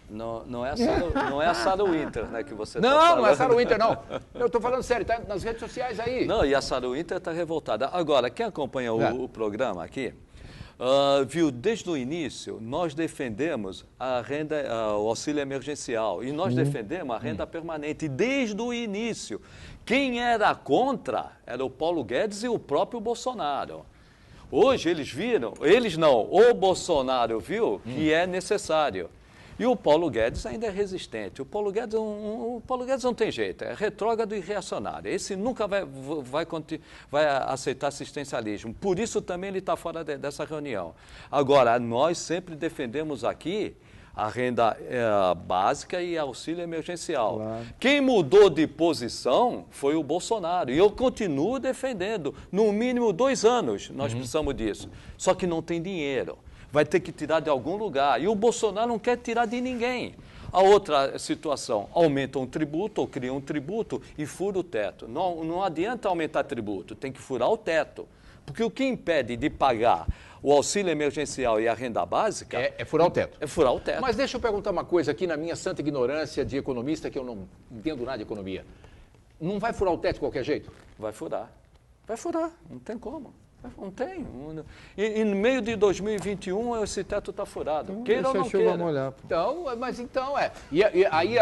Não é a Sarah Winter, né, que você está Não, falando. não é Sarah Winter, não. Eu estou falando sério, está nas redes sociais aí. Não, e a Sarah Winter está revoltada. Agora, quem acompanha o programa aqui, viu, desde o início, nós defendemos a renda, o auxílio emergencial, e nós defendemos a renda permanente, desde o início. Quem era contra era o Paulo Guedes e o próprio Bolsonaro. Hoje eles viram, o Bolsonaro viu que é necessário. E o Paulo Guedes ainda é resistente. O Paulo Guedes não tem jeito, é retrógrado e reacionário. Esse nunca vai aceitar assistencialismo. Por isso também ele está fora dessa reunião. Agora, nós sempre defendemos aqui a renda básica e auxílio emergencial. Claro. Quem mudou de posição foi o Bolsonaro. E eu continuo defendendo. No mínimo 2 anos nós precisamos disso. Só que não tem dinheiro. Vai ter que tirar de algum lugar. E o Bolsonaro não quer tirar de ninguém. A outra situação, aumenta um tributo ou cria um tributo e fura o teto. Não adianta aumentar tributo, tem que furar o teto. Porque o que impede de pagar o auxílio emergencial e a renda básica... É furar o teto. É furar o teto. Mas deixa eu perguntar uma coisa aqui na minha santa ignorância de economista, que eu não entendo nada de economia. Não vai furar o teto de qualquer jeito? Vai furar. Vai furar, não tem como. Não tem. E no meio de 2021, esse teto está furado. Queira ou não queira. Molhar, Então, E aí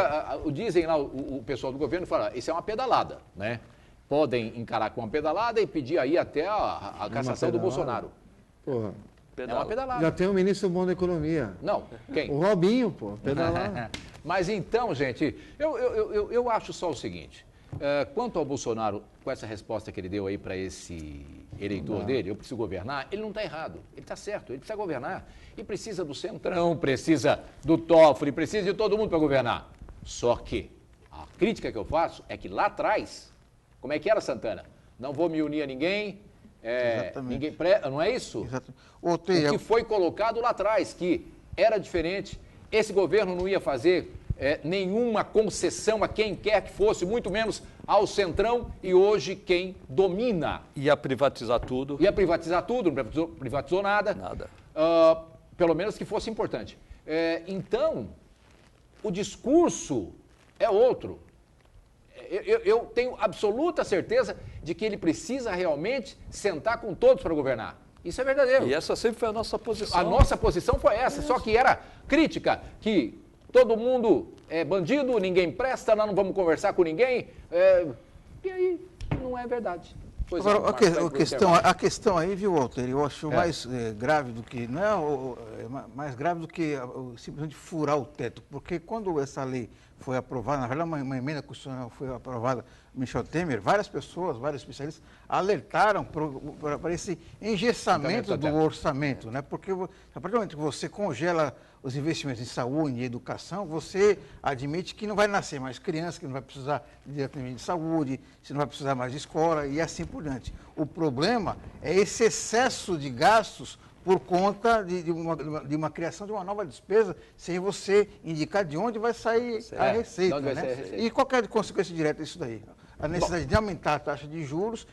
dizem lá, o pessoal do governo fala, isso é uma pedalada, né? Podem encarar com uma pedalada e pedir aí até a cassação do Bolsonaro. Porra. É uma pedalada. Já tem um ministro bom da economia. Não, quem? O Robinho, pô, pedalar. Mas então, gente, eu acho só o seguinte. Quanto ao Bolsonaro, com essa resposta que ele deu aí para esse eleitor dele, eu preciso governar, ele não está errado, ele está certo, ele precisa governar. E precisa do Centrão, precisa do Toffoli, precisa de todo mundo para governar. Só que a crítica que eu faço é que lá atrás, como é que era, Santana? Não vou me unir a ninguém, não é isso? Exatamente. O que foi colocado lá atrás, que era diferente, esse governo não ia fazer nenhuma concessão a quem quer que fosse, muito menos ao Centrão, e hoje quem domina. Ia privatizar tudo. Ia privatizar tudo, não privatizou nada. Nada. Pelo menos que fosse importante. Então, o discurso é outro. Eu tenho absoluta certeza de que ele precisa realmente sentar com todos para governar. Isso é verdadeiro. E essa sempre foi a nossa posição. A nossa posição foi essa, só que era crítica, que todo mundo é bandido, ninguém presta, nós não vamos conversar com ninguém. E aí, não é verdade. Agora, a questão aí, viu, Walter, eu acho mais grave do que, mais grave do que simplesmente furar o teto, porque quando essa lei foi aprovada, na verdade uma emenda constitucional foi aprovada, Michel Temer, várias pessoas, vários especialistas alertaram para esse engessamento do orçamento, né? Porque a partir do momento que você congela os investimentos em saúde e educação, você admite que não vai nascer mais criança, que não vai precisar de atendimento de saúde, você não vai precisar mais de escola e assim por diante. O problema é esse excesso de gastos por conta de uma criação de uma nova despesa, sem você indicar de onde vai sair a receita. Né? E qual é a consequência direta disso daí? a necessidade de aumentar a taxa de juros,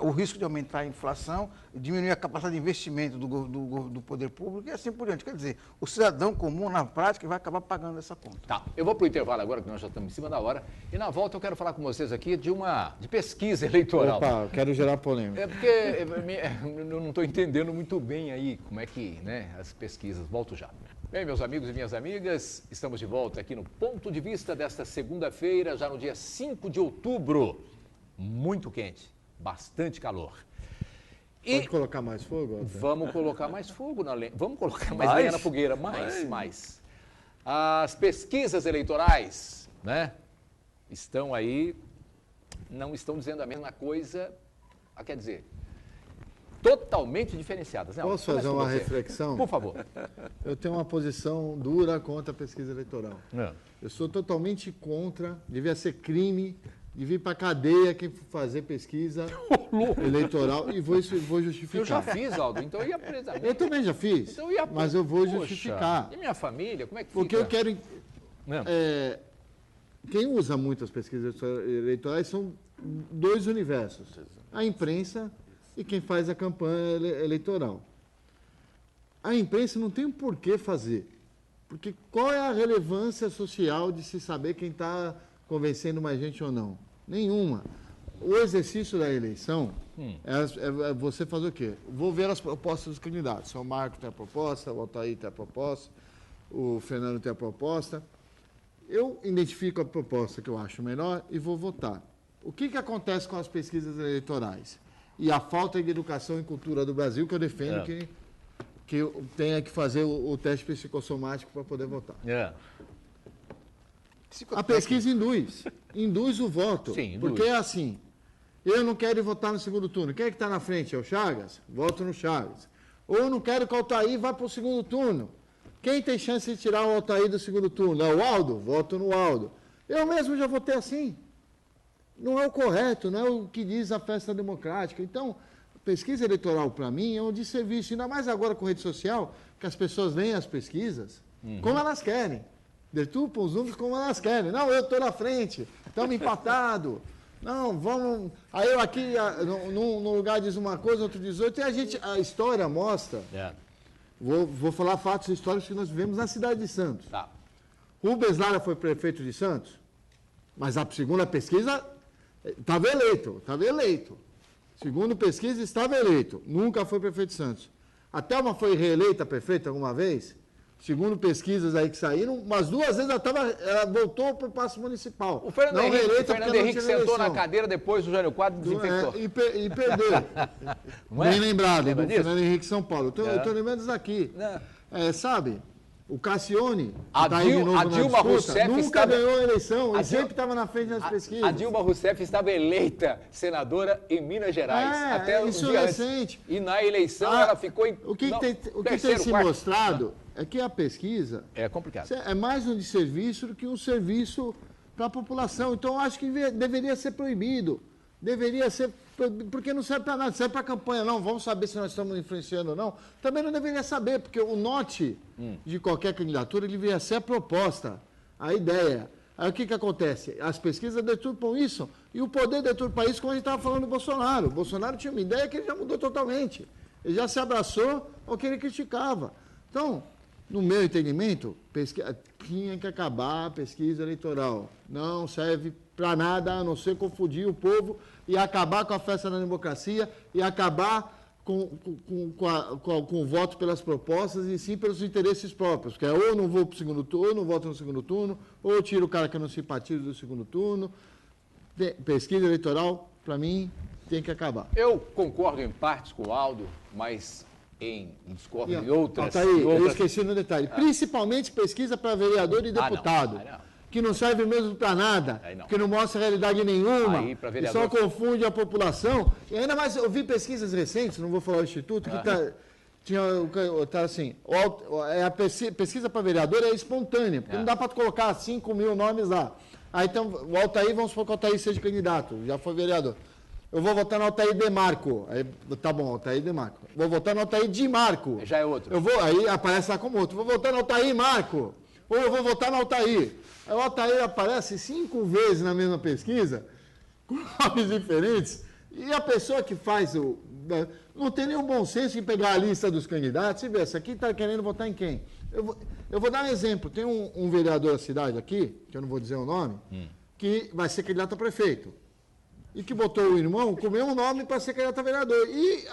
o risco de aumentar a inflação, diminuir a capacidade de investimento do poder público e assim por diante. Quer dizer, o cidadão comum, na prática, vai acabar pagando essa conta. Tá, eu vou para o intervalo agora, que nós já estamos em cima da hora, e na volta eu quero falar com vocês aqui de pesquisa eleitoral. Opa, quero gerar polêmica. É porque eu não estou entendendo muito bem aí como é que, né, as pesquisas. Volto já. Bem, meus amigos e minhas amigas, estamos de volta aqui no Ponto de Vista desta segunda-feira, já no dia 5 de outubro. Muito quente, bastante calor. Pode colocar mais fogo? Walter? Vamos colocar mais fogo na lenha. Vamos colocar mais lenha na fogueira. Mais. As pesquisas eleitorais, né, estão aí, não estão dizendo a mesma coisa, quer dizer, totalmente diferenciadas. Né? Posso fazer uma reflexão? Por favor. Eu tenho uma posição dura contra a pesquisa eleitoral. É. Eu sou totalmente contra, devia ser crime, devia ir para cadeia quem for fazer pesquisa eleitoral e vou justificar. Eu já fiz, Aldo, então eu ia preso. Eu também já fiz, Então eu ia... mas eu vou Poxa, justificar. E minha família, como é que Porque fica? eu quero... quem usa muito as pesquisas eleitorais são dois universos. A imprensa e quem faz a campanha eleitoral. A imprensa não tem um porquê fazer. Porque qual é a relevância social de se saber quem está convencendo mais gente ou não? Nenhuma. O exercício da eleição é você fazer o quê? Vou ver as propostas dos candidatos. O Marco tem a proposta, o Altair tem a proposta, o Fernando tem a proposta. Eu identifico a proposta que eu acho melhor e vou votar. O que acontece com as pesquisas eleitorais? E a falta de educação e cultura do Brasil, que eu defendo que eu tenha que fazer o teste psicossomático para poder votar. A pesquisa induz o voto. Sim, induz. Porque é assim, eu não quero ir votar no segundo turno. Quem é que está na frente? É o Chagas? Voto no Chagas. Ou eu não quero que o Altair vá para o segundo turno. Quem tem chance de tirar o Altair do segundo turno? É o Aldo? Voto no Aldo. Eu mesmo já votei assim. Não é o correto, não é o que diz a festa democrática. Então, pesquisa eleitoral, para mim, é um desserviço. Ainda mais agora com rede social, que as pessoas veem as pesquisas como elas querem. Deturpam os números como elas querem. Não, eu estou na frente, estamos empatados. Não, vamos... Aí eu aqui, num lugar diz uma coisa, outro diz outra, e a história mostra... Vou falar fatos históricos que nós vivemos na cidade de Santos. Tá. Rubens Lara foi prefeito de Santos, mas a segunda pesquisa estava eleito. Segundo pesquisa, estava eleito. Nunca foi prefeito de Santos. A Thelma foi reeleita prefeita alguma vez? Segundo pesquisas aí que saíram, umas 2 vezes ela voltou para o Paço Municipal. O Fernando Henrique sentou na cadeira depois do Jânio Quadro e desinfectou. E perdeu. Bem lembrado, do Fernando Henrique São Paulo. Eu estou lembrando isso aqui. Sabe, o Cassione, a Dilma Rousseff nunca ganhou a eleição, ele sempre estava na frente das pesquisas. A Dilma Rousseff estava eleita senadora em Minas Gerais. Até isso é recente. E na eleição ela ficou em O que tem se mostrado é que a pesquisa é complicado. É mais um desserviço do que um serviço para a população. Então, eu acho que deveria ser proibido. Deveria ser, porque não serve para nada, serve para a campanha, não. Vamos saber se nós estamos influenciando ou não. Também não deveria saber, porque o norte de qualquer candidatura deveria ser a proposta, a ideia. Aí o que acontece? As pesquisas deturpam isso, e o poder deturpa isso, como a gente estava falando do Bolsonaro. O Bolsonaro tinha uma ideia que ele já mudou totalmente. Ele já se abraçou ao que ele criticava. Então, no meu entendimento, tinha que acabar a pesquisa eleitoral. Não serve para nada, a não ser confundir o povo e acabar com a festa da democracia e acabar com o voto pelas propostas e sim pelos interesses próprios, que é ou eu não vou para o segundo turno, ou não voto no segundo turno, ou eu tiro o cara que eu não simpatizo do segundo turno. Pesquisa eleitoral, para mim, tem que acabar. Eu concordo em partes com o Aldo, mas discordo em outras. Eu esqueci no detalhe. Principalmente pesquisa para vereador e deputado. Que não serve mesmo para nada, que não mostra realidade nenhuma, que só confunde a população. E ainda mais, eu vi pesquisas recentes, não vou falar o Instituto, que tá assim, a pesquisa para vereador é espontânea, porque não dá para colocar 5 mil nomes lá. Aí então, o Altair, vamos supor que o Altair seja candidato, já foi vereador. Eu vou votar no Altair Demarco. Aí, tá bom, Altair Demarco. Vou votar no Altair de Marco. Já é outro. Aí aparece lá como outro. Vou votar no Altair Marco. Ou eu vou votar no Altair. Aí o Altair aparece 5 vezes na mesma pesquisa, com nomes diferentes, e a pessoa que faz não tem nenhum bom senso em pegar a lista dos candidatos e ver, esse aqui está querendo votar em quem? Eu vou dar um exemplo. Tem um vereador da cidade aqui, que eu não vou dizer o nome, que vai ser candidato a prefeito. E que botou o irmão com o mesmo nome para ser candidato a vereador. E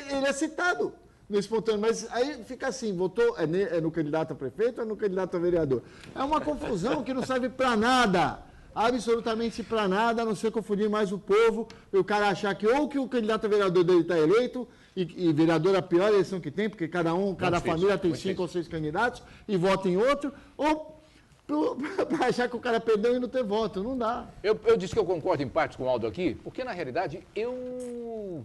ele é citado no espontâneo. Mas aí fica assim, votou no candidato a prefeito ou no candidato a vereador? É uma confusão que não serve para nada. Absolutamente para nada, a não ser confundir mais o povo, e o cara achar que ou que o candidato a vereador dele está eleito, e vereador é a pior eleição que tem, porque cada família tem 5 ou 6 candidatos e vota em outro, ou para achar que o cara perdeu e não ter voto. Não dá. Eu disse que eu concordo em parte com o Aldo aqui, porque na realidade eu,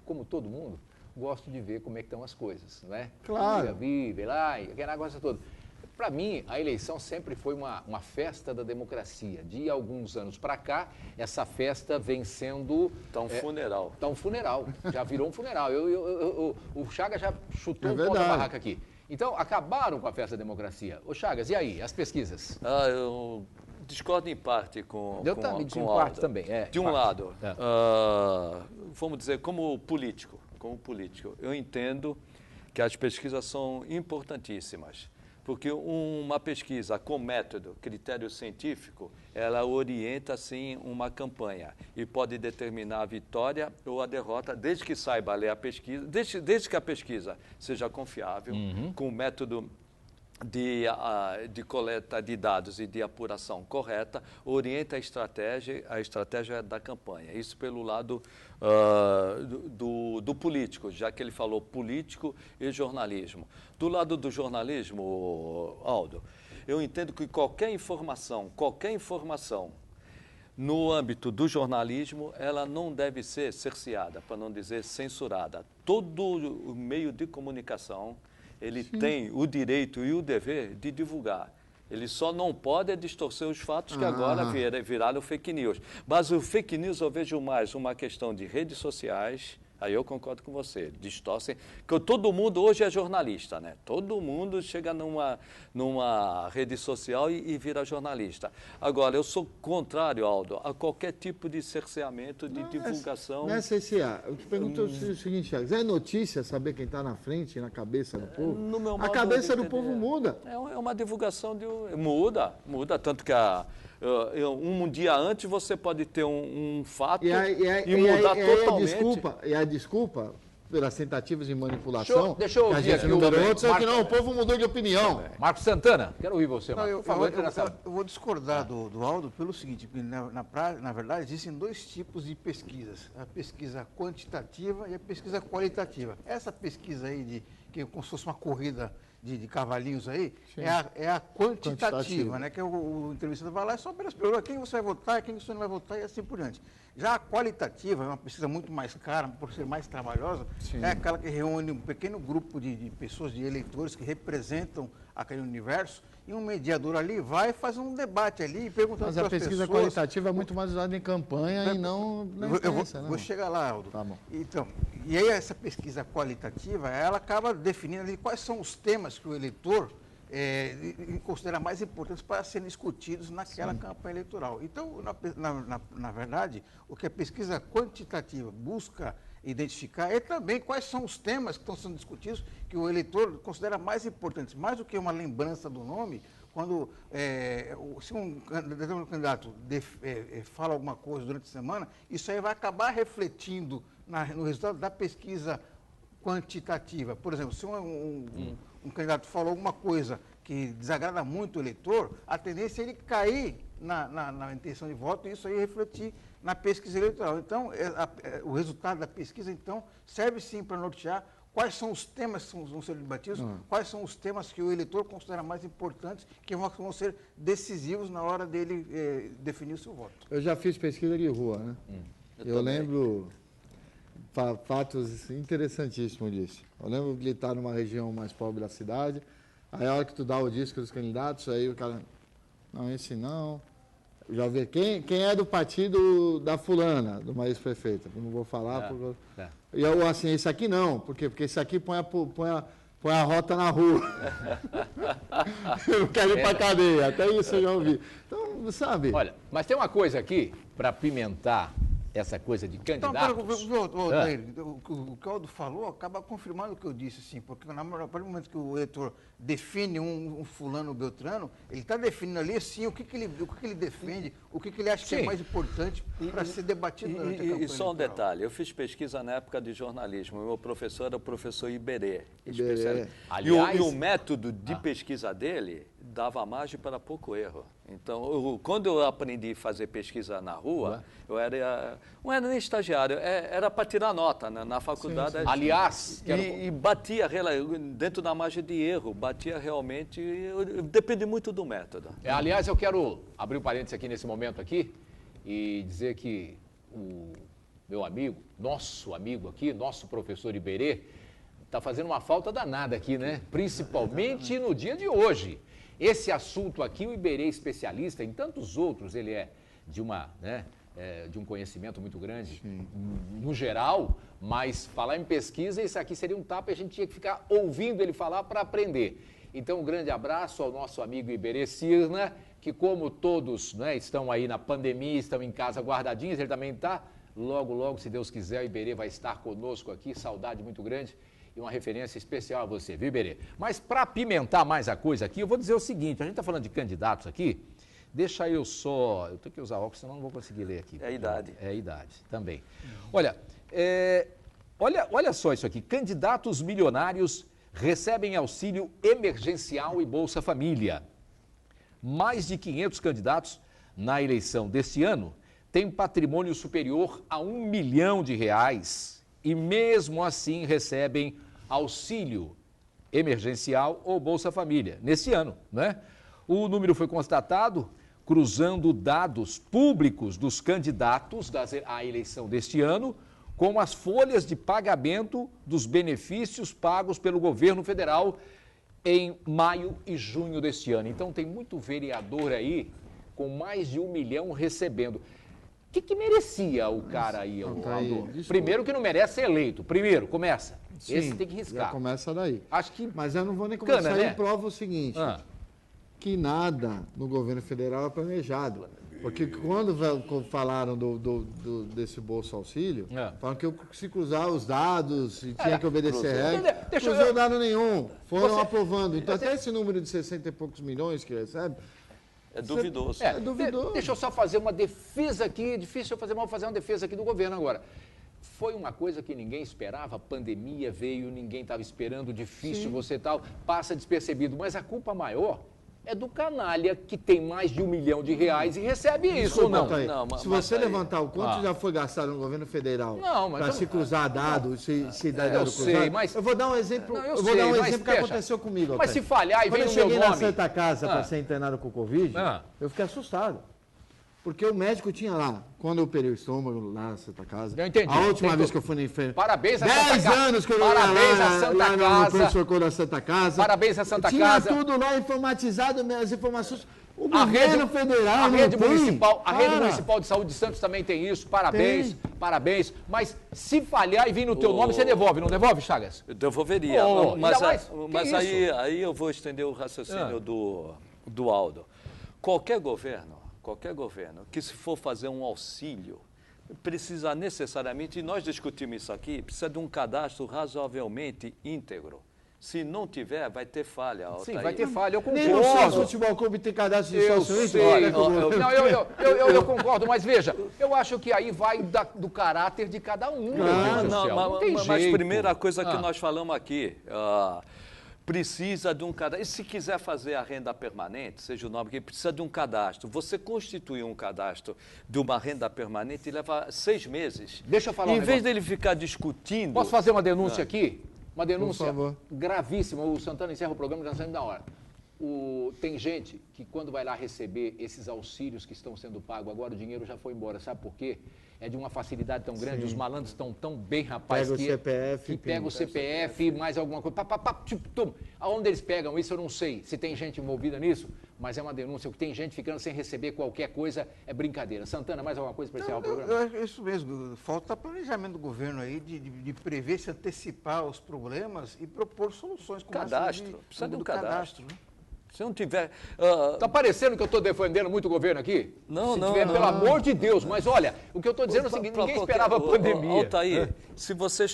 como todo mundo, gosto de ver como é que estão as coisas, não é? Claro. Vive lá, aquela negócio todo. Para mim, a eleição sempre foi uma festa da democracia. De alguns anos para cá, essa festa vem sendo... Tá um funeral. Tá um funeral, já virou um funeral. O Chagas já chutou um pau na verdade. barraca aqui. Então, acabaram com a festa da democracia. Ô Chagas, e aí, as pesquisas? Eu discordo em parte com Eu também com discordo em Aldo. parte também. De um parte. lado, É. vamos dizer, como político, eu entendo que as pesquisas são importantíssimas. Porque uma pesquisa com método, critério científico, ela orienta, sim, uma campanha e pode determinar a vitória ou a derrota, desde que saiba ler a pesquisa, desde que a pesquisa seja confiável, com o método de coleta de dados e de apuração correta, orienta a estratégia da campanha. Isso pelo lado do político, já que ele falou político e jornalismo. Do lado do jornalismo, Aldo, eu entendo que qualquer informação no âmbito do jornalismo, ela não deve ser cerceada, para não dizer censurada. Todo o meio de comunicação, ele tem o direito e o dever de divulgar. Ele só não pode distorcer os fatos que agora viraram fake news. Mas o fake news eu vejo mais uma questão de redes sociais. Aí eu concordo com você, distorcem, que todo mundo hoje é jornalista, né? Todo mundo chega numa rede social e vira jornalista. Agora, eu sou contrário, Aldo, a qualquer tipo de cerceamento, de divulgação. Não é CCA. Eu te pergunto o seguinte, Chagas, é notícia saber quem está na frente, na cabeça do povo? No meu A modo cabeça de do povo entender, muda. É uma divulgação de... Muda, tanto que um dia antes você pode ter um fato e mudar totalmente. E a desculpa pelas tentativas de manipulação, Deixa eu que a ouvir gente aqui não o ganhou, é que Marcos. não, o povo mudou de opinião. Marcos Santana, quero ouvir você, Não, Marcos. eu, Por favor, eu- entre na sala. eu vou discordar do Aldo pelo seguinte, porque na verdade existem 2 tipos de pesquisas, a pesquisa quantitativa e a pesquisa qualitativa. Essa pesquisa aí, que é como se fosse uma corrida de cavalinhos aí, é a quantitativa, né? Que o entrevistador vai lá e só pelas perguntas, quem você vai votar, quem você não vai votar e assim por diante. Já a qualitativa é uma pesquisa muito mais cara, por ser mais trabalhosa, é aquela que reúne um pequeno grupo de pessoas, de eleitores que representam aquele universo, e um mediador ali vai fazer um debate ali, perguntando Mas para a as pesquisa pessoas... qualitativa é muito mais usada em campanha e não na imprensa, Vou chegar lá, Aldo. Tá bom. Então, e aí essa pesquisa qualitativa, ela acaba definindo ali quais são os temas que o eleitor considera mais importantes para serem discutidos naquela campanha eleitoral. Então, na verdade, o que a pesquisa quantitativa busca identificar é também quais são os temas que estão sendo discutidos que o eleitor considera mais importantes, mais do que uma lembrança do nome. Quando, se um determinado candidato fala alguma coisa durante a semana, isso aí vai acabar refletindo no resultado da pesquisa quantitativa. Por exemplo, se um candidato falou alguma coisa que desagrada muito o eleitor, a tendência é ele cair na intenção de voto e isso aí refletir na pesquisa eleitoral. Então, o resultado da pesquisa, então, serve sim para nortear quais são os temas que vão ser debatidos, quais são os temas que o eleitor considera mais importantes, que vão ser decisivos na hora dele definir o seu voto. Eu já fiz pesquisa de rua, né? Eu lembro fatos interessantíssimos disso. Eu lembro de estar numa região mais pobre da cidade, aí a hora que tu dá o disco dos candidatos, aí o cara, não, esse não. Já vê quem é do partido da fulana, do mais prefeita, não vou falar. E eu, assim, esse aqui não, porque esse aqui põe a rota na rua. Eu não quero ir para cadeia, até isso eu já ouvi. Então, sabe... Olha, mas tem uma coisa aqui, para apimentar essa coisa de Então, candidatos. o que o Aldo falou acaba confirmando o que eu disse, sim, porque a partir do momento que o eleitor define um fulano beltrano, ele está definindo ali, sim, o que ele defende, o que ele acha que Sim. é mais importante para ser debatido durante a campanha E só um eleitoral. detalhe, eu fiz pesquisa na época de jornalismo, meu professor era o professor Iberê. Aliás- E o método de pesquisa dele dava margem para pouco erro. Então, quando eu aprendi a fazer pesquisa na rua, não era nem estagiário, era para tirar nota, né? Na faculdade. Aliás, E batia dentro da margem de erro, batia realmente, depende muito do método. aliás, eu quero abrir um parênteses aqui nesse momento aqui e dizer que o meu amigo, nosso professor Iberê, está fazendo uma falta danada aqui, né? Principalmente no dia de hoje. Esse assunto aqui, o Iberê é especialista, em tantos outros ele é de de um conhecimento muito grande, no geral, mas falar em pesquisa, isso aqui seria um tapa e a gente tinha que ficar ouvindo ele falar para aprender. Então, um grande abraço ao nosso amigo Iberê Cirna, que como todos estão aí na pandemia, estão em casa guardadinhos, ele também está. Logo, logo, se Deus quiser, o Iberê vai estar conosco aqui, saudade muito grande. E uma referência especial a você, viu, Iberê? Mas para apimentar mais a coisa aqui, eu vou dizer o seguinte, a gente está falando de candidatos aqui, deixa eu tenho que usar óculos, senão não vou conseguir ler aqui. É a idade. É a idade, também. Olha, olha só isso aqui, candidatos milionários recebem auxílio emergencial e Bolsa Família. Mais de 500 candidatos na eleição deste ano têm patrimônio superior a R$1 milhão e mesmo assim recebem auxílio emergencial ou Bolsa Família nesse ano, né? O número foi constatado cruzando dados públicos dos candidatos à eleição deste ano com as folhas de pagamento dos benefícios pagos pelo governo federal em maio e junho deste ano. Então tem muito vereador aí com mais de 1 milhão recebendo. O que merecia o cara aí, Aldo? Primeiro que não merece ser eleito. Primeiro, começa. Sim, esse tem que riscar. Já começa daí. Acho que... Mas eu não vou nem começar Cana, aí, né? prova o seguinte, que nada no governo federal é planejado. Porque quando falaram desse Bolsa Auxílio, falaram que se cruzar os dados e tinha que obedecer regras, não cruzou dado nenhum, foram aprovando. Então até esse número de 60 e poucos milhões que recebe, é duvidoso. É duvidoso. Deixa eu só fazer uma defesa aqui, difícil eu fazer uma defesa aqui do governo agora. Foi uma coisa que ninguém esperava, a pandemia veio, ninguém estava esperando, difícil você tal, passa despercebido, mas a culpa maior é do canalha que tem mais de R$1 milhão e recebe isso ou não? Se você levantar o quanto já foi gastado no governo federal para se cruzar dados, se dar dado cruzado, mas eu vou dar um exemplo, que aconteceu comigo. Mas se falhar e vem no meu nome... Quando eu cheguei na Santa Casa para ser internado com Covid, eu fiquei assustado. Porque o médico tinha lá, quando eu operei o estômago lá na Santa Casa, eu entendi, a última vez que eu fui na enfermeira... Parabéns a Santa Casa. 10 anos que eu lá no pronto-socorro da Santa Casa. Parabéns a Santa Casa. Tinha tudo lá informatizado, as informações... O governo federal a rede municipal de saúde de Santos também tem isso. Parabéns, parabéns. Mas se falhar e vir no teu nome, você devolve, não devolve, Chagas? Eu devolveria. Mas aí eu vou estender o raciocínio do Aldo. Qualquer governo que se for fazer um auxílio, precisa necessariamente, e nós discutimos isso aqui, precisa de um cadastro razoavelmente íntegro. Se não tiver, vai ter falha. Sim, vai ter falha, eu concordo. Nem no seu futebol clube tem cadastro de sócio íntimo. Eu concordo, mas veja, eu acho que aí vai do caráter de cada um. Mas primeira coisa que nós falamos aqui, precisa de um cadastro. E se quiser fazer a renda permanente, seja o nome que precisa de um cadastro. Você constituir um cadastro de uma renda permanente leva 6 meses. Deixa eu falar Em vez dele ficar discutindo... Posso fazer uma denúncia aqui? Uma denúncia gravíssima. O Santana encerra o programa já saindo da hora. Tem gente que quando vai lá receber esses auxílios que estão sendo pagos, agora o dinheiro já foi embora. Sabe por quê? É de uma facilidade tão grande, os malandros estão tão bem, rapaz, que pega o CPF, mais alguma coisa. Aonde eles pegam isso, eu não sei. Se tem gente envolvida nisso, mas é uma denúncia. Tem gente ficando sem receber qualquer coisa, é brincadeira. Santana, mais alguma coisa para encerrar o programa? É isso mesmo. Falta planejamento do governo aí de prever, se antecipar os problemas e propor soluções. Cadastro. Precisa de um cadastro. Né? Se não tiver... Está parecendo que eu estou defendendo muito o governo aqui? Não, Se não, tiver, não. pelo amor de Deus. Mas olha, o que eu estou dizendo é o seguinte, ninguém esperava a pandemia. Altair, se você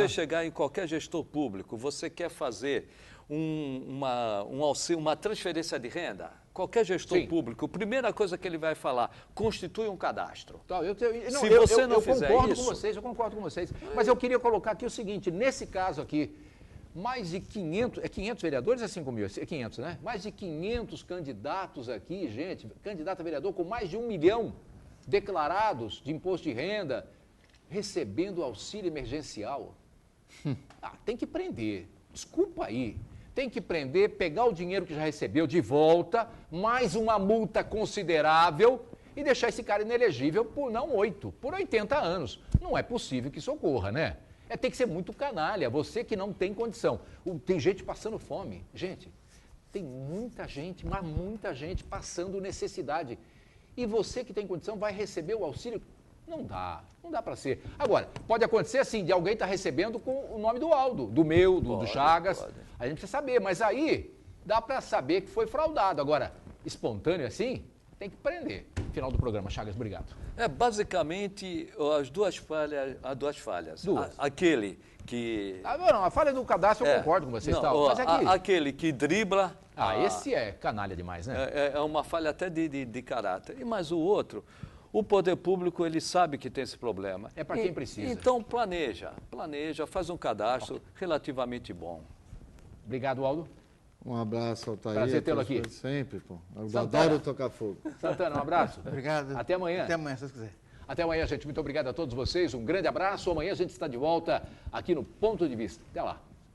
chegar em qualquer gestor público, você quer fazer uma transferência de renda, qualquer gestor público, a primeira coisa que ele vai falar, constitui um cadastro. Se você não fizer isso... Eu concordo com vocês. Mas eu queria colocar aqui o seguinte, nesse caso aqui, mais de 500, 500 vereadores, é 5 mil, é 500, né? Mais de 500 candidatos aqui, gente, candidato a vereador com mais de 1 milhão declarados de imposto de renda, recebendo auxílio emergencial. Tem que prender, desculpa aí. Tem que prender, pegar o dinheiro que já recebeu de volta, mais uma multa considerável e deixar esse cara inelegível por não 8, por 80 anos. Não é possível que isso ocorra, né? Tem que ser muito canalha, você que não tem condição. Tem gente passando fome. Gente, tem muita gente, mas muita gente passando necessidade. E você que tem condição vai receber o auxílio? Não dá para ser. Agora, pode acontecer assim, de alguém estar recebendo com o nome do Aldo, do meu, do Chagas. Pode. A gente precisa saber, mas aí dá para saber que foi fraudado. Agora, espontâneo assim, tem que prender. Final do programa, Chagas, obrigado. Basicamente, há duas falhas. Aquele que... Não, a falha do cadastro eu concordo com vocês. Mas aquele que dribla... esse é canalha demais, né? É uma falha até de caráter. Mas o outro, o poder público, ele sabe que tem esse problema. É para quem precisa. Então, planeja, faz um cadastro relativamente bom. Obrigado, Aldo. Um abraço, Altair. Prazer tê-lo aqui. Sempre, pô. Eu adoro tocar fogo. Santana, um abraço. Obrigado. Até amanhã. Até amanhã, se Deus quiser. Até amanhã, gente. Muito obrigado a todos vocês. Um grande abraço. Amanhã a gente está de volta aqui no Ponto de Vista. Até lá.